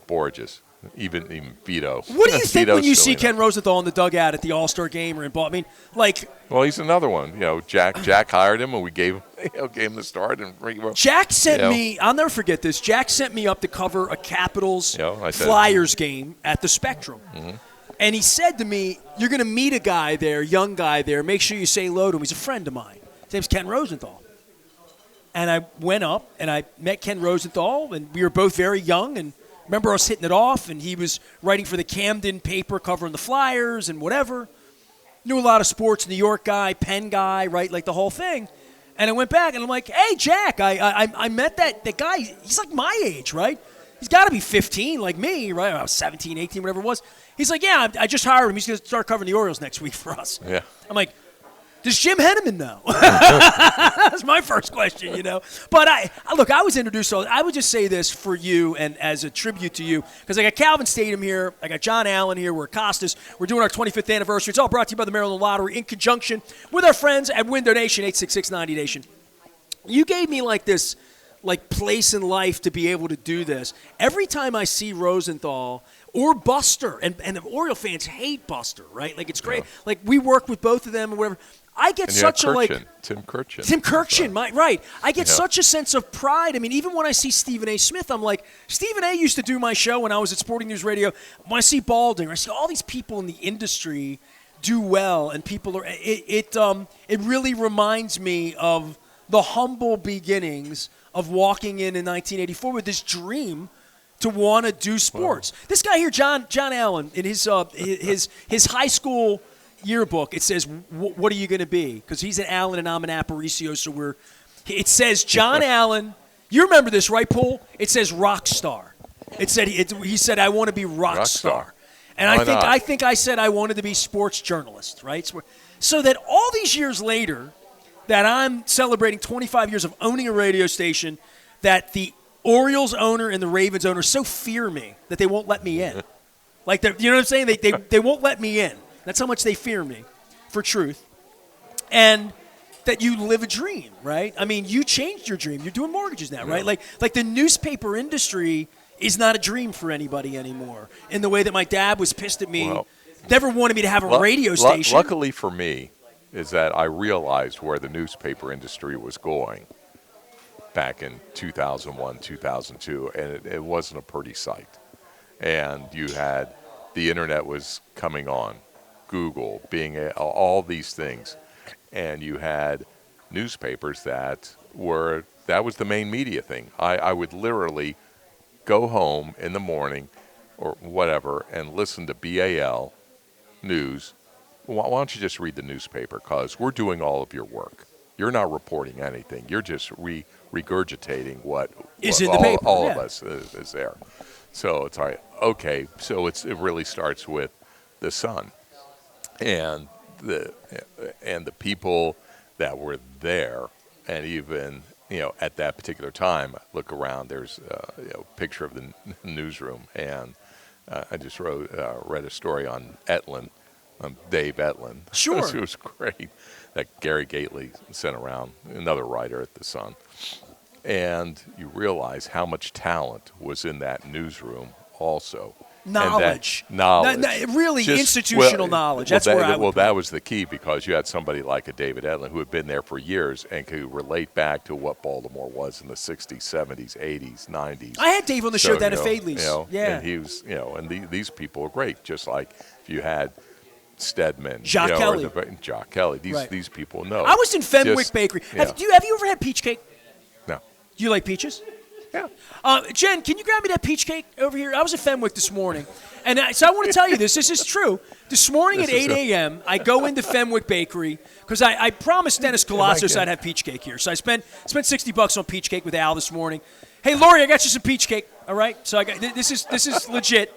Borges, even Vito. What do you think when you see Ken Rosenthal in the dugout at the All-Star game or in Baltimore? I mean, like. Well, he's another one. Jack hired him, and we gave him the start. And Jack sent me. I'll never forget this. Jack sent me up to cover a Capitals Flyers game at the Spectrum, and he said to me, "You're going to meet a guy there, young guy there. Make sure you say hello to him. He's a friend of mine. His name's Ken Rosenthal." And I went up and I met Ken Rosenthal, and we were both very young and. Remember us hitting it off, and he was writing for the Camden paper covering the Flyers and whatever. Knew a lot of sports, New York guy, Penn guy, right, like the whole thing. And I went back, and I'm like, hey, Jack, I met that guy. He's like my age, right? He's got to be 15 like me, right? I was 17, 18, whatever it was. He's like, yeah, I just hired him. He's going to start covering the Orioles next week for us. Yeah. I'm like, does Jim Henneman know? That's my first question, But I was introduced, so I would just say this for you and as a tribute to you, because I got Calvin Statham here, I got John Allen here, we're at Costas. We're doing our 25th anniversary. It's all brought to you by the Maryland Lottery in conjunction with our friends at Win Donation, 866-90Nation. You gave me this place in life to be able to do this. Every time I see Rosenthal or Buster, and the Oriole fans hate Buster, right? It's great. Yeah. We work with both of them or whatever. I get such a Tim Kirchin. Tim Kirchin, right. I get such a sense of pride. I mean, even when I see Stephen A. Smith, I'm like, Stephen A. used to do my show when I was at Sporting News Radio. When I see Balding, I see all these people in the industry do well, and people are it really reminds me of the humble beginnings of walking in 1984 with this dream to want to do sports. Well, this guy here, John Allen, in his high school yearbook, it says, what are you going to be? Because he's an Allen and I'm an Aparicio, so it says John Allen. You remember this, right, Paul? It says rock star. He said, I want to be rock star. And I think I said I wanted to be sports journalist, right? So that all these years later, that I'm celebrating 25 years of owning a radio station, that the Orioles owner and the Ravens owner so fear me that they won't let me in. You know what I'm saying? They won't let me in. That's how much they fear me for truth. And that you live a dream, right? I mean, you changed your dream. You're doing mortgages now, right? Like the newspaper industry is not a dream for anybody anymore in the way that my dad was pissed at me, never wanted me to have a radio station. Luckily for me is that I realized where the newspaper industry was going back in 2001, 2002, and it wasn't a pretty sight. and you had the internet was coming on, Google, all these things, and you had newspapers that was the main media thing. I would literally go home in the morning or whatever and listen to BAL News. Why don't you just read the newspaper? Because we're doing all of your work. You're not reporting anything. You're just regurgitating what is in the paper. All of us is there. So it's like, okay, so it really starts with the Sun. And the people that were there, and even at that particular time, look around. There's a picture of the newsroom, and I just read a story on Etlin, Dave Etlin. Sure, it was great that Gary Gately sent around, another writer at the Sun, and you realize how much talent was in that newsroom also. Knowledge. Really institutional knowledge. That's where I would that was the key, because you had somebody like a David Edlin who had been there for years and could relate back to what Baltimore was in the 60s, 70s, 80s, 90s. I had Dave on the show down at Fadley's. And he was, and these people are great. Just like if you had Stedman, Jock Kelly. Jock Kelly. These people know. I was in Fenwick Bakery. Have you ever had peach cake? No. Do you like peaches? Yeah. Jen, can you grab me that peach cake over here? I was at Fenwick this morning, and so I want to tell you this. This is true. This morning at 8 a.m., I go into Fenwick Bakery because I promised Dennis Colossus I'd have peach cake here. So I spent $60 on peach cake with Al this morning. Hey, Lori, I got you some peach cake. All right. So I got this is legit.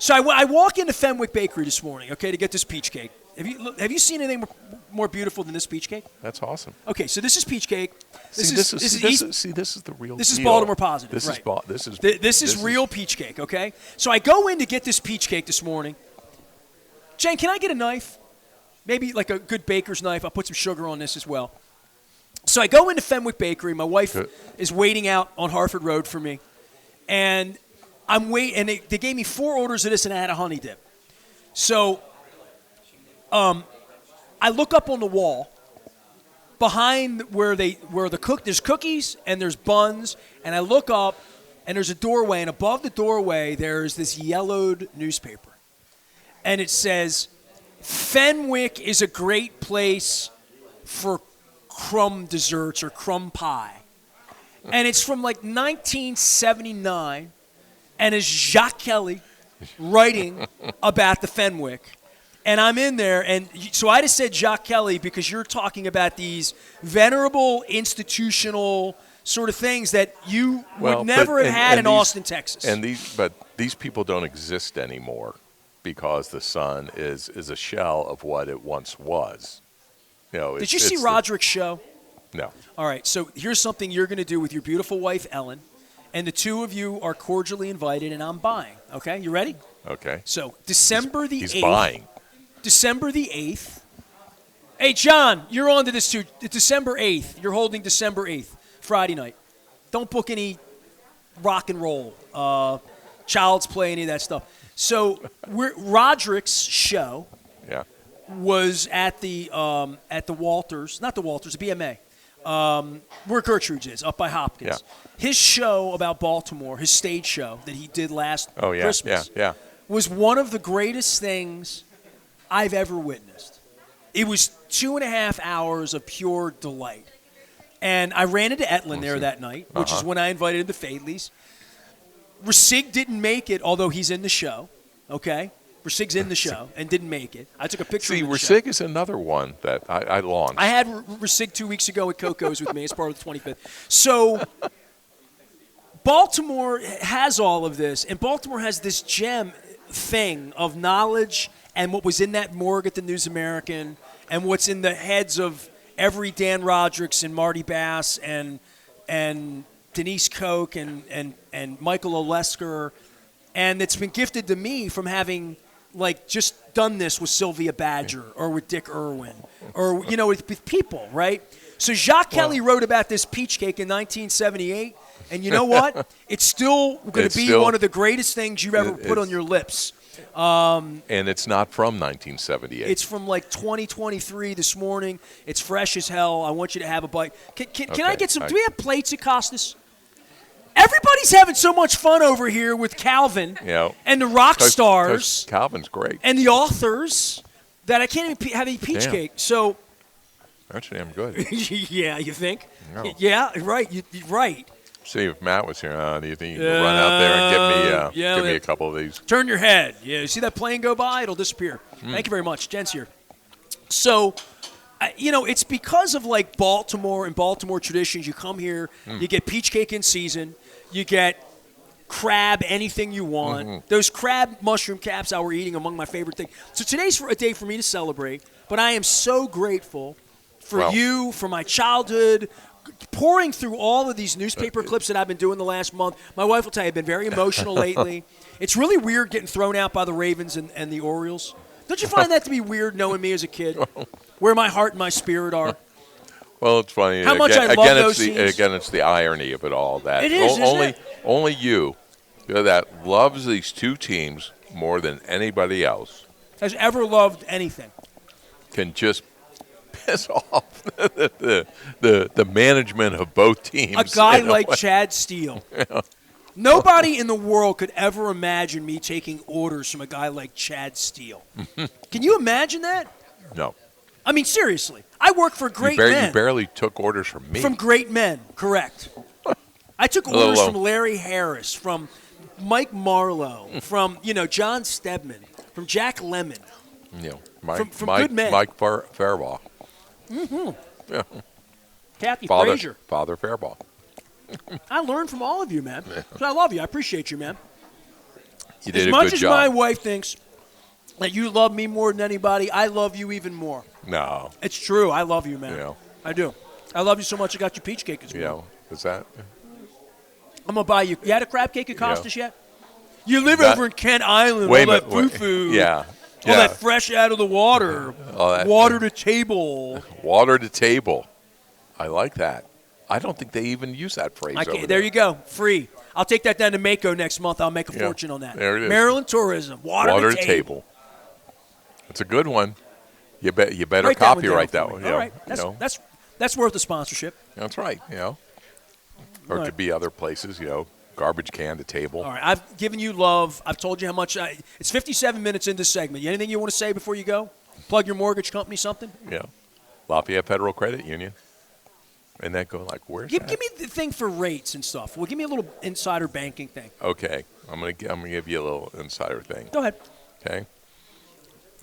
So I walk into Fenwick Bakery this morning, okay, to get this peach cake. Have you seen anything more beautiful than this peach cake? That's awesome. Okay, so this is peach cake. This is the real. This is deal. Baltimore positive. This is real peach cake. Okay, so I go in to get this peach cake this morning. Jen, can I get a knife? Maybe like a good baker's knife. I'll put some sugar on this as well. So I go into Fenwick Bakery. My wife is waiting out on Harford Road for me, and I'm waiting. And they gave me 4 orders of this, and I had a honey dip. So. I look up on the wall behind there's cookies and there's buns, and I look up and there's a doorway, and above the doorway there's this yellowed newspaper, and it says Fenwick is a great place for crumb desserts or crumb pie, and it's from like 1979, and it's Jacques Kelly writing about the Fenwick. And I'm in there, and so I just said Jacques Kelly because you're talking about these venerable institutional sort of things that you would never have had in Austin, Texas. But these people don't exist anymore because the Sun is a shell of what it once was. Did you see Roderick's show? No. All right, so here's something you're going to do with your beautiful wife, Ellen, and the two of you are cordially invited, and I'm buying. Okay, you ready? Okay. So December the 8th. He's buying. December the 8th. Hey, John, you're on to this too. December 8th. You're holding December 8th, Friday night. Don't book any rock and roll, Child's Play, any of that stuff. So Roderick's show was at the Walters, not the Walters, the BMA, where Gertrude's is, up by Hopkins. Yeah. His show about Baltimore, his stage show that he did last Christmas, was one of the greatest things I've ever witnessed. It was 2.5 hours of pure delight. And I ran into Etlin there that night, which is when I invited him to Fadley's. Rasig didn't make it, although he's in the show. Okay? Rasig's in the show and didn't make it. I took a picture of him. Rasig is another one that I launched. I had Rasig 2 weeks ago at Coco's with me as part of the 25th. So Baltimore has all of this, and Baltimore has this gem thing of knowledge and what was in that morgue at the News American and what's in the heads of every Dan Rodericks and Marty Bass and Denise Koch and Michael Olesker, and it's been gifted to me from having just done this with Sylvia Badger or with Dick Irwin or with people, right? So Jacques Kelly wrote about this peach cake in 1978, and you know what? It's still going to be one of the greatest things you've ever put on your lips. And it's not from 1978. It's from 2023 this morning. It's fresh as hell. I want you to have a bite. Can I get some? Do we have plates at Costas? Everybody's having so much fun over here with Calvin and the rock stars. Calvin's great. And the authors that I can't even have any peach cake. So that's damn good. Yeah, you think? No. Yeah, right. You're right. See if Matt was here. Do you think you could run out there and give me a couple of these? Turn your head. Yeah, you see that plane go by? It'll disappear. Thank you very much. Jen's here. So, it's because of like Baltimore and Baltimore traditions. You come here, you get peach cake in season, you get crab, anything you want. Those crab mushroom caps I were eating among my favorite things. So today's a day for me to celebrate, but I am so grateful for you, for my childhood, pouring through all of these newspaper clips that I've been doing the last month. My wife will tell you I've been very emotional lately. It's really weird getting thrown out by the Ravens and the Orioles. Don't you find that to be weird knowing me as a kid, where my heart and my spirit are? Well, it's funny. How much I love those scenes. Again, it's the irony of it all. That it is, only you that loves these two teams more than anybody else has ever loved anything can just piss off the management of both teams. A guy like Chad Steele. Yeah. Nobody in the world could ever imagine me taking orders from a guy like Chad Steele. Can you imagine that? No. I mean, seriously. I work for great men. You barely took orders from me. From great men, correct. I took orders from Larry Harris, from Mike Marlowe, from, John Stedman, from Jack Lemmon. From good men. Mike Faribaugh. Yeah. Kathy Frazier. Father Faribaugh. I learned from all of you, man. So I love you. I appreciate you, man. You did as a much good as job. my wife thinks that you love me more than anybody, I love you even more. No. It's true. I love you, man. I do. I love you so much I got you peach cake as well. Is that? I'm going to buy you. You had a crab cake at Costas yet? You live over in Kent Island. All that foo-foo. Yeah. All that fresh out of the water. Water to table. Water to table. I like that. I don't think they even use that phrase over there. There you go. Free. I'll take that down to Mako next month. I'll make a fortune on that. There it is. Maryland tourism. Water to table. It's a good one. You better copyright that one. All right. That's worth a sponsorship. That's right. Or it could be other places. Garbage can to table. All right. I've given you love. I've told you how much. It's 57 minutes into this segment. Anything you want to say before you go? Plug your mortgage company, something? Yeah. Lafayette Federal Credit Union. And that go like, where's that? Give me the thing for rates and stuff. Well, give me a little insider banking thing. Okay. I'm gonna give you a little insider thing. Go ahead. Okay.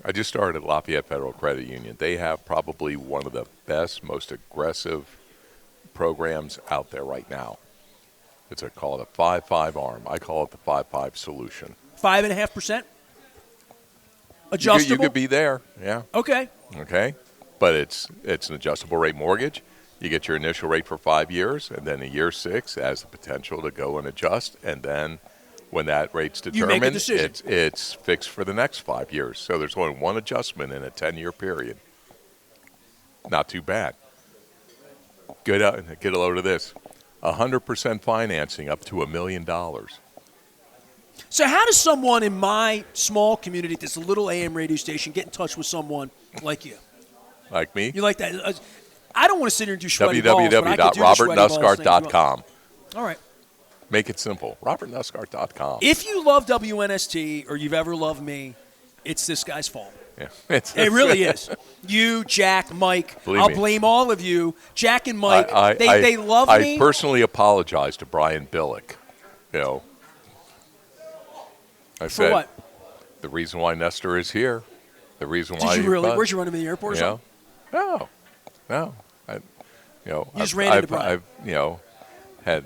I just started at Lafayette Federal Credit Union. They have probably one of the best, most aggressive programs out there right now. It's called a 5-5 ARM. I call it the 5-5 solution. 5.5%? Adjustable? You could be there, yeah. Okay. But it's an adjustable rate mortgage. You get your initial rate for 5 years, and then in year 6 has the potential to go and adjust, and then when that rate's determined, it's fixed for the next 5 years. So there's only one adjustment in a 10-year period. Not too bad. Get a load of this. 100% financing up to $1 million. So how does someone in my small community, this little AM radio station, get in touch with someone like you? Like me? You like that? I don't want to sit here and do sweaty balls, www.robertnusgart.com. All right. Make it simple. robertnusgart.com. If you love WNST or you've ever loved me, it's this guy's fault. Yeah. It really is. You, Jack, Mike. I'll blame all of you. Jack and Mike, they love me. I personally apologize to Brian Billick. I said, what? The reason why Nestor is here, the reason why. Did you really? Where'd you run him in the airport or something? No. You just ran into Brian. I've had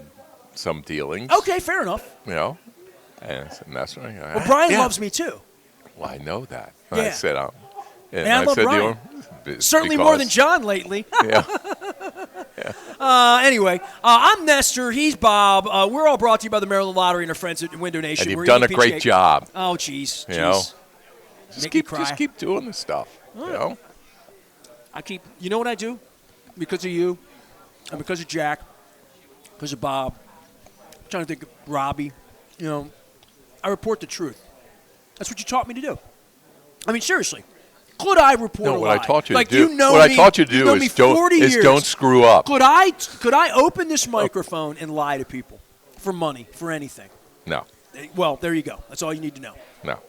some dealings. Okay, fair enough. And Nestor. Well, Brian loves me too. Well, I know that. Yeah. I said, and I love Brian. Certainly more than John lately. Yeah. Anyway, I'm Nestor. He's Bob. We're all brought to you by the Maryland Lottery and our friends at Window Nation. And you've done a great job. Oh, jeez. Just keep doing this stuff. Right. You know what I do? Because of you, and because of Jack, because of Bob. I'm trying to think of Robbie. I report the truth. That's what you taught me to do. I mean, seriously. Could I report a lie? What I taught you to do. What I taught you to do is don't screw up. Could I open this microphone and lie to people? for money, for anything. No. Well, there you go. That's all you need to know. No.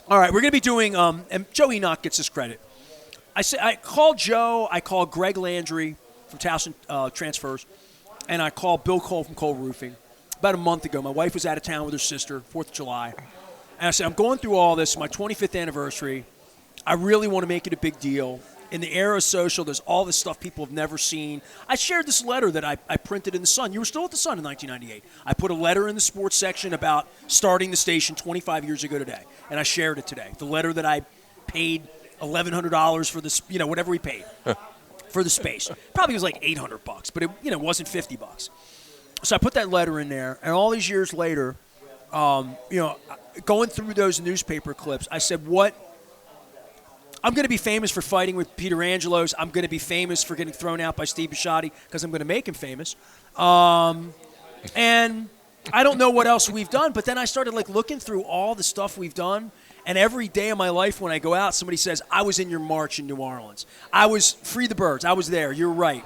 All right, we're going to be doing, and Joe Enoch gets this credit. I called Joe, I called Greg Landry from Towson Transfers, and I called Bill Cole from Cole Roofing about a month ago. My wife was out of town with her sister, 4th of July. And I said, I'm going through all this, my 25th anniversary. I really want to make it a big deal. In the era of social, there's all this stuff people have never seen. I shared this letter that I printed in the Sun. You were still at the Sun in 1998. I put a letter in the sports section about starting the station 25 years ago today, and I shared it today. The letter that I paid $1,100 for this, whatever we paid for the space. Probably was like $800, but it, wasn't $50. So I put that letter in there, and all these years later, going through those newspaper clips, I said, I'm going to be famous for fighting with Peter Angelos. I'm going to be famous for getting thrown out by Steve Bisciotti because I'm going to make him famous. And I don't know what else we've done, but then I started looking through all the stuff we've done. And every day of my life when I go out, somebody says, I was in your march in New Orleans. I was Free the Birds. I was there. You're right.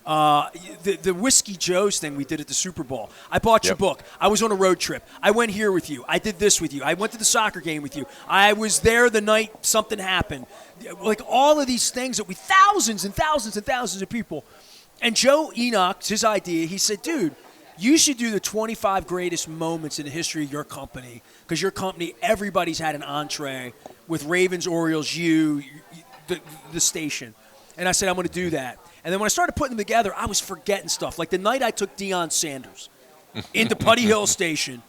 The Whiskey Joe's thing we did at the Super Bowl. I bought your book. I was on a road trip. I went here with you. I did this with you. I went to the soccer game with you. I was there the night something happened. All of these things that thousands and thousands and thousands of people. And Joe Enoch, his idea, he said, dude, you should do the 25 greatest moments in the history of your company because your company, everybody's had an entree with Ravens, Orioles, the station. And I said, I'm going to do that. And then when I started putting them together, I was forgetting stuff. Like the night I took Deion Sanders into Putty Hill Station,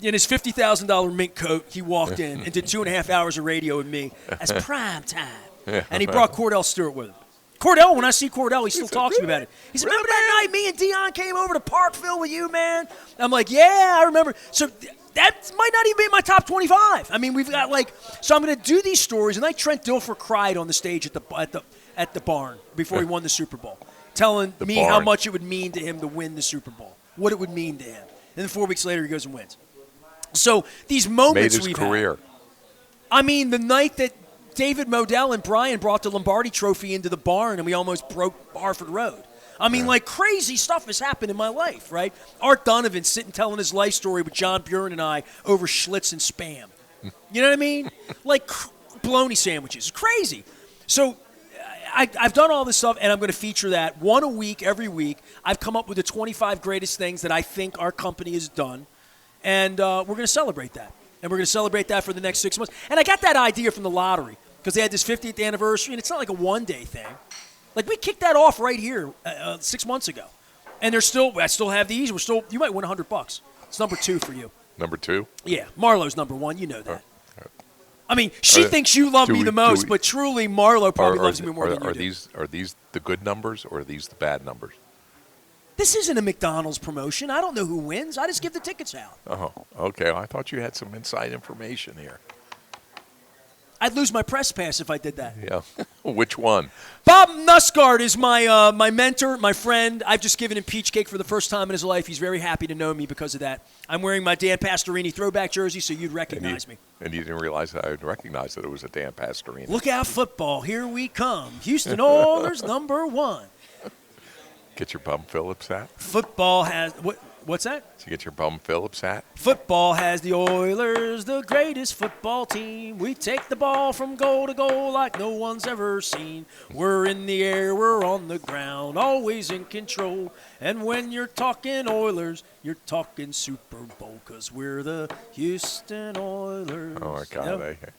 in his $50,000 mink coat, he walked in and did 2.5 hours of radio with me as prime time. And he brought Cordell Stewart with him. Cordell, when I see Cordell, he still talks to me about it. He said, remember that night me and Deion came over to Parkville with you, man? I'm like, yeah, I remember. So that might not even be in my top 25. I mean, we've got so I'm going to do these stories. And like Trent Dilfer cried on the stage at the barn before he won the Super Bowl, telling me how much it would mean to him to win the Super Bowl, what it would mean to him. And then 4 weeks later, he goes and wins. So these moments we've had. I mean, the night that David Modell and Brian brought the Lombardi Trophy into the barn and we almost broke Harford Road. I mean, crazy stuff has happened in my life, right? Art Donovan sitting telling his life story with John Buren and I over Schlitz and Spam. You know what I mean? Bologna sandwiches. Crazy. So I've done all this stuff, and I'm going to feature that one a week, every week. I've come up with the 25 greatest things that I think our company has done, and we're going to celebrate that. And we're going to celebrate that for the next 6 months. And I got that idea from the lottery because they had this 50th anniversary, and it's not like a one-day thing. We kicked that off right here 6 months ago, and I still have these. You might win $100. It's number 2 for you. Number 2? Yeah, Marlo's number 1. You know that. I mean, she thinks you love me the most, but truly Marlo probably loves me more than you do. Are these the good numbers or are these the bad numbers? This isn't a McDonald's promotion. I don't know who wins. I just give the tickets out. Oh, okay. I thought you had some inside information here. I'd lose my press pass if I did that. Yeah. Which one? Bob Nusgart is my mentor, my friend. I've just given him peach cake for the first time in his life. He's very happy to know me because of that. I'm wearing my Dan Pastorini throwback jersey, so you'd recognize me. And you didn't realize that I would recognize that it was a Dan Pastorini. Look out, football. Here we come. Houston Oilers, number 1. Get your Bum Phillips hat? Football has what's that? Did you get your Bum Phillips hat? Football has the Oilers, the greatest football team. We take the ball from goal to goal like no one's ever seen. We're in the air, we're on the ground, always in control. And when you're talking Oilers, you're talking Super Bowl because we're the Houston Oilers. Oh, my God. Yep.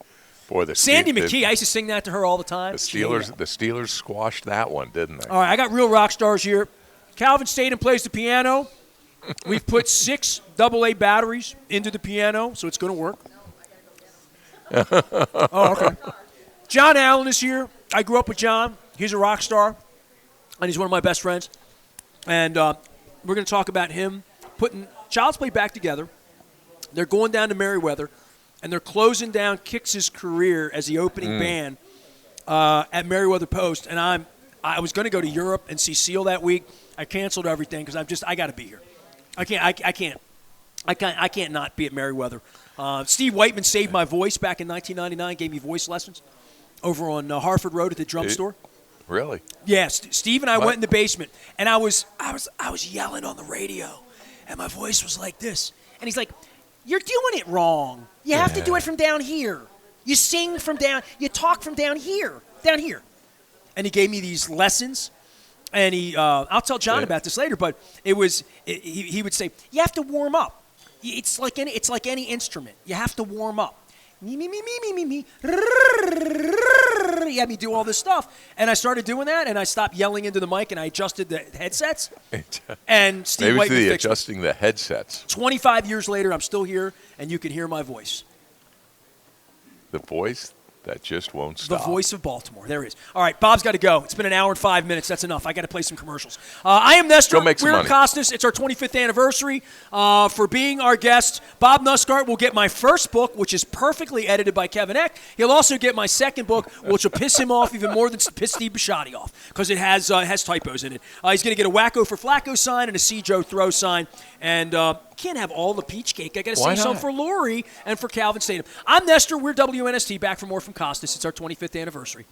Boy, Sandy McKee, I used to sing that to her all the time. The Steelers squashed that one, didn't they? All right, I got real rock stars here. Calvin Staten plays the piano. We've put 6 AA batteries into the piano, so it's going to work. Oh, okay. John Allen is here. I grew up with John. He's a rock star, and he's one of my best friends. And we're going to talk about him putting Child's Play back together. They're going down to Merriweather, and they're closing down Kix's career as the opening band at Merriweather Post. And I was going to go to Europe and see Seal that week. I canceled everything because I got to be here. I can't not be at Merriweather. Steve Whiteman saved my voice back in 1999. Gave me voice lessons over on Harford Road at the drum store. Really? Yeah. Steve and I went in the basement, and I was yelling on the radio. and my voice was like this. And he's like, "You're doing it wrong. You have to do it from down here. You sing from down, you talk from down here. And he gave me these lessons. And I'll tell John about this later, but he would say, you have to warm up. It's like any instrument. You have to warm up. Me. He had me do all this stuff. And I started doing that, and I stopped yelling into the mic, and I adjusted the headsets. And Steve Maybe Whiteman it's fixed adjusting the headsets. 25 years later, I'm still here, and you can hear my voice. The voice that just won't stop. The voice of Baltimore. There it is. All right, Bob's got to go. It's been an hour and 5 minutes. That's enough. I got to play some commercials. I am Nestor. Go make some We're money. Costas. It's our 25th anniversary. For being our guest, Bob Nusgart will get my first book, which is perfectly edited by Kevin Eck. He'll also get my second book, which will piss him off even more than piss Steve Bisciotti off, because it has typos in it. He's going to get a Wacko for Flacco sign and a C. Joe Throw sign. And can't have all the peach cake. I got to save some for Lori and for Calvin Statham. I'm Nestor. We're WNST. Back for more from Costas. It's our 25th anniversary.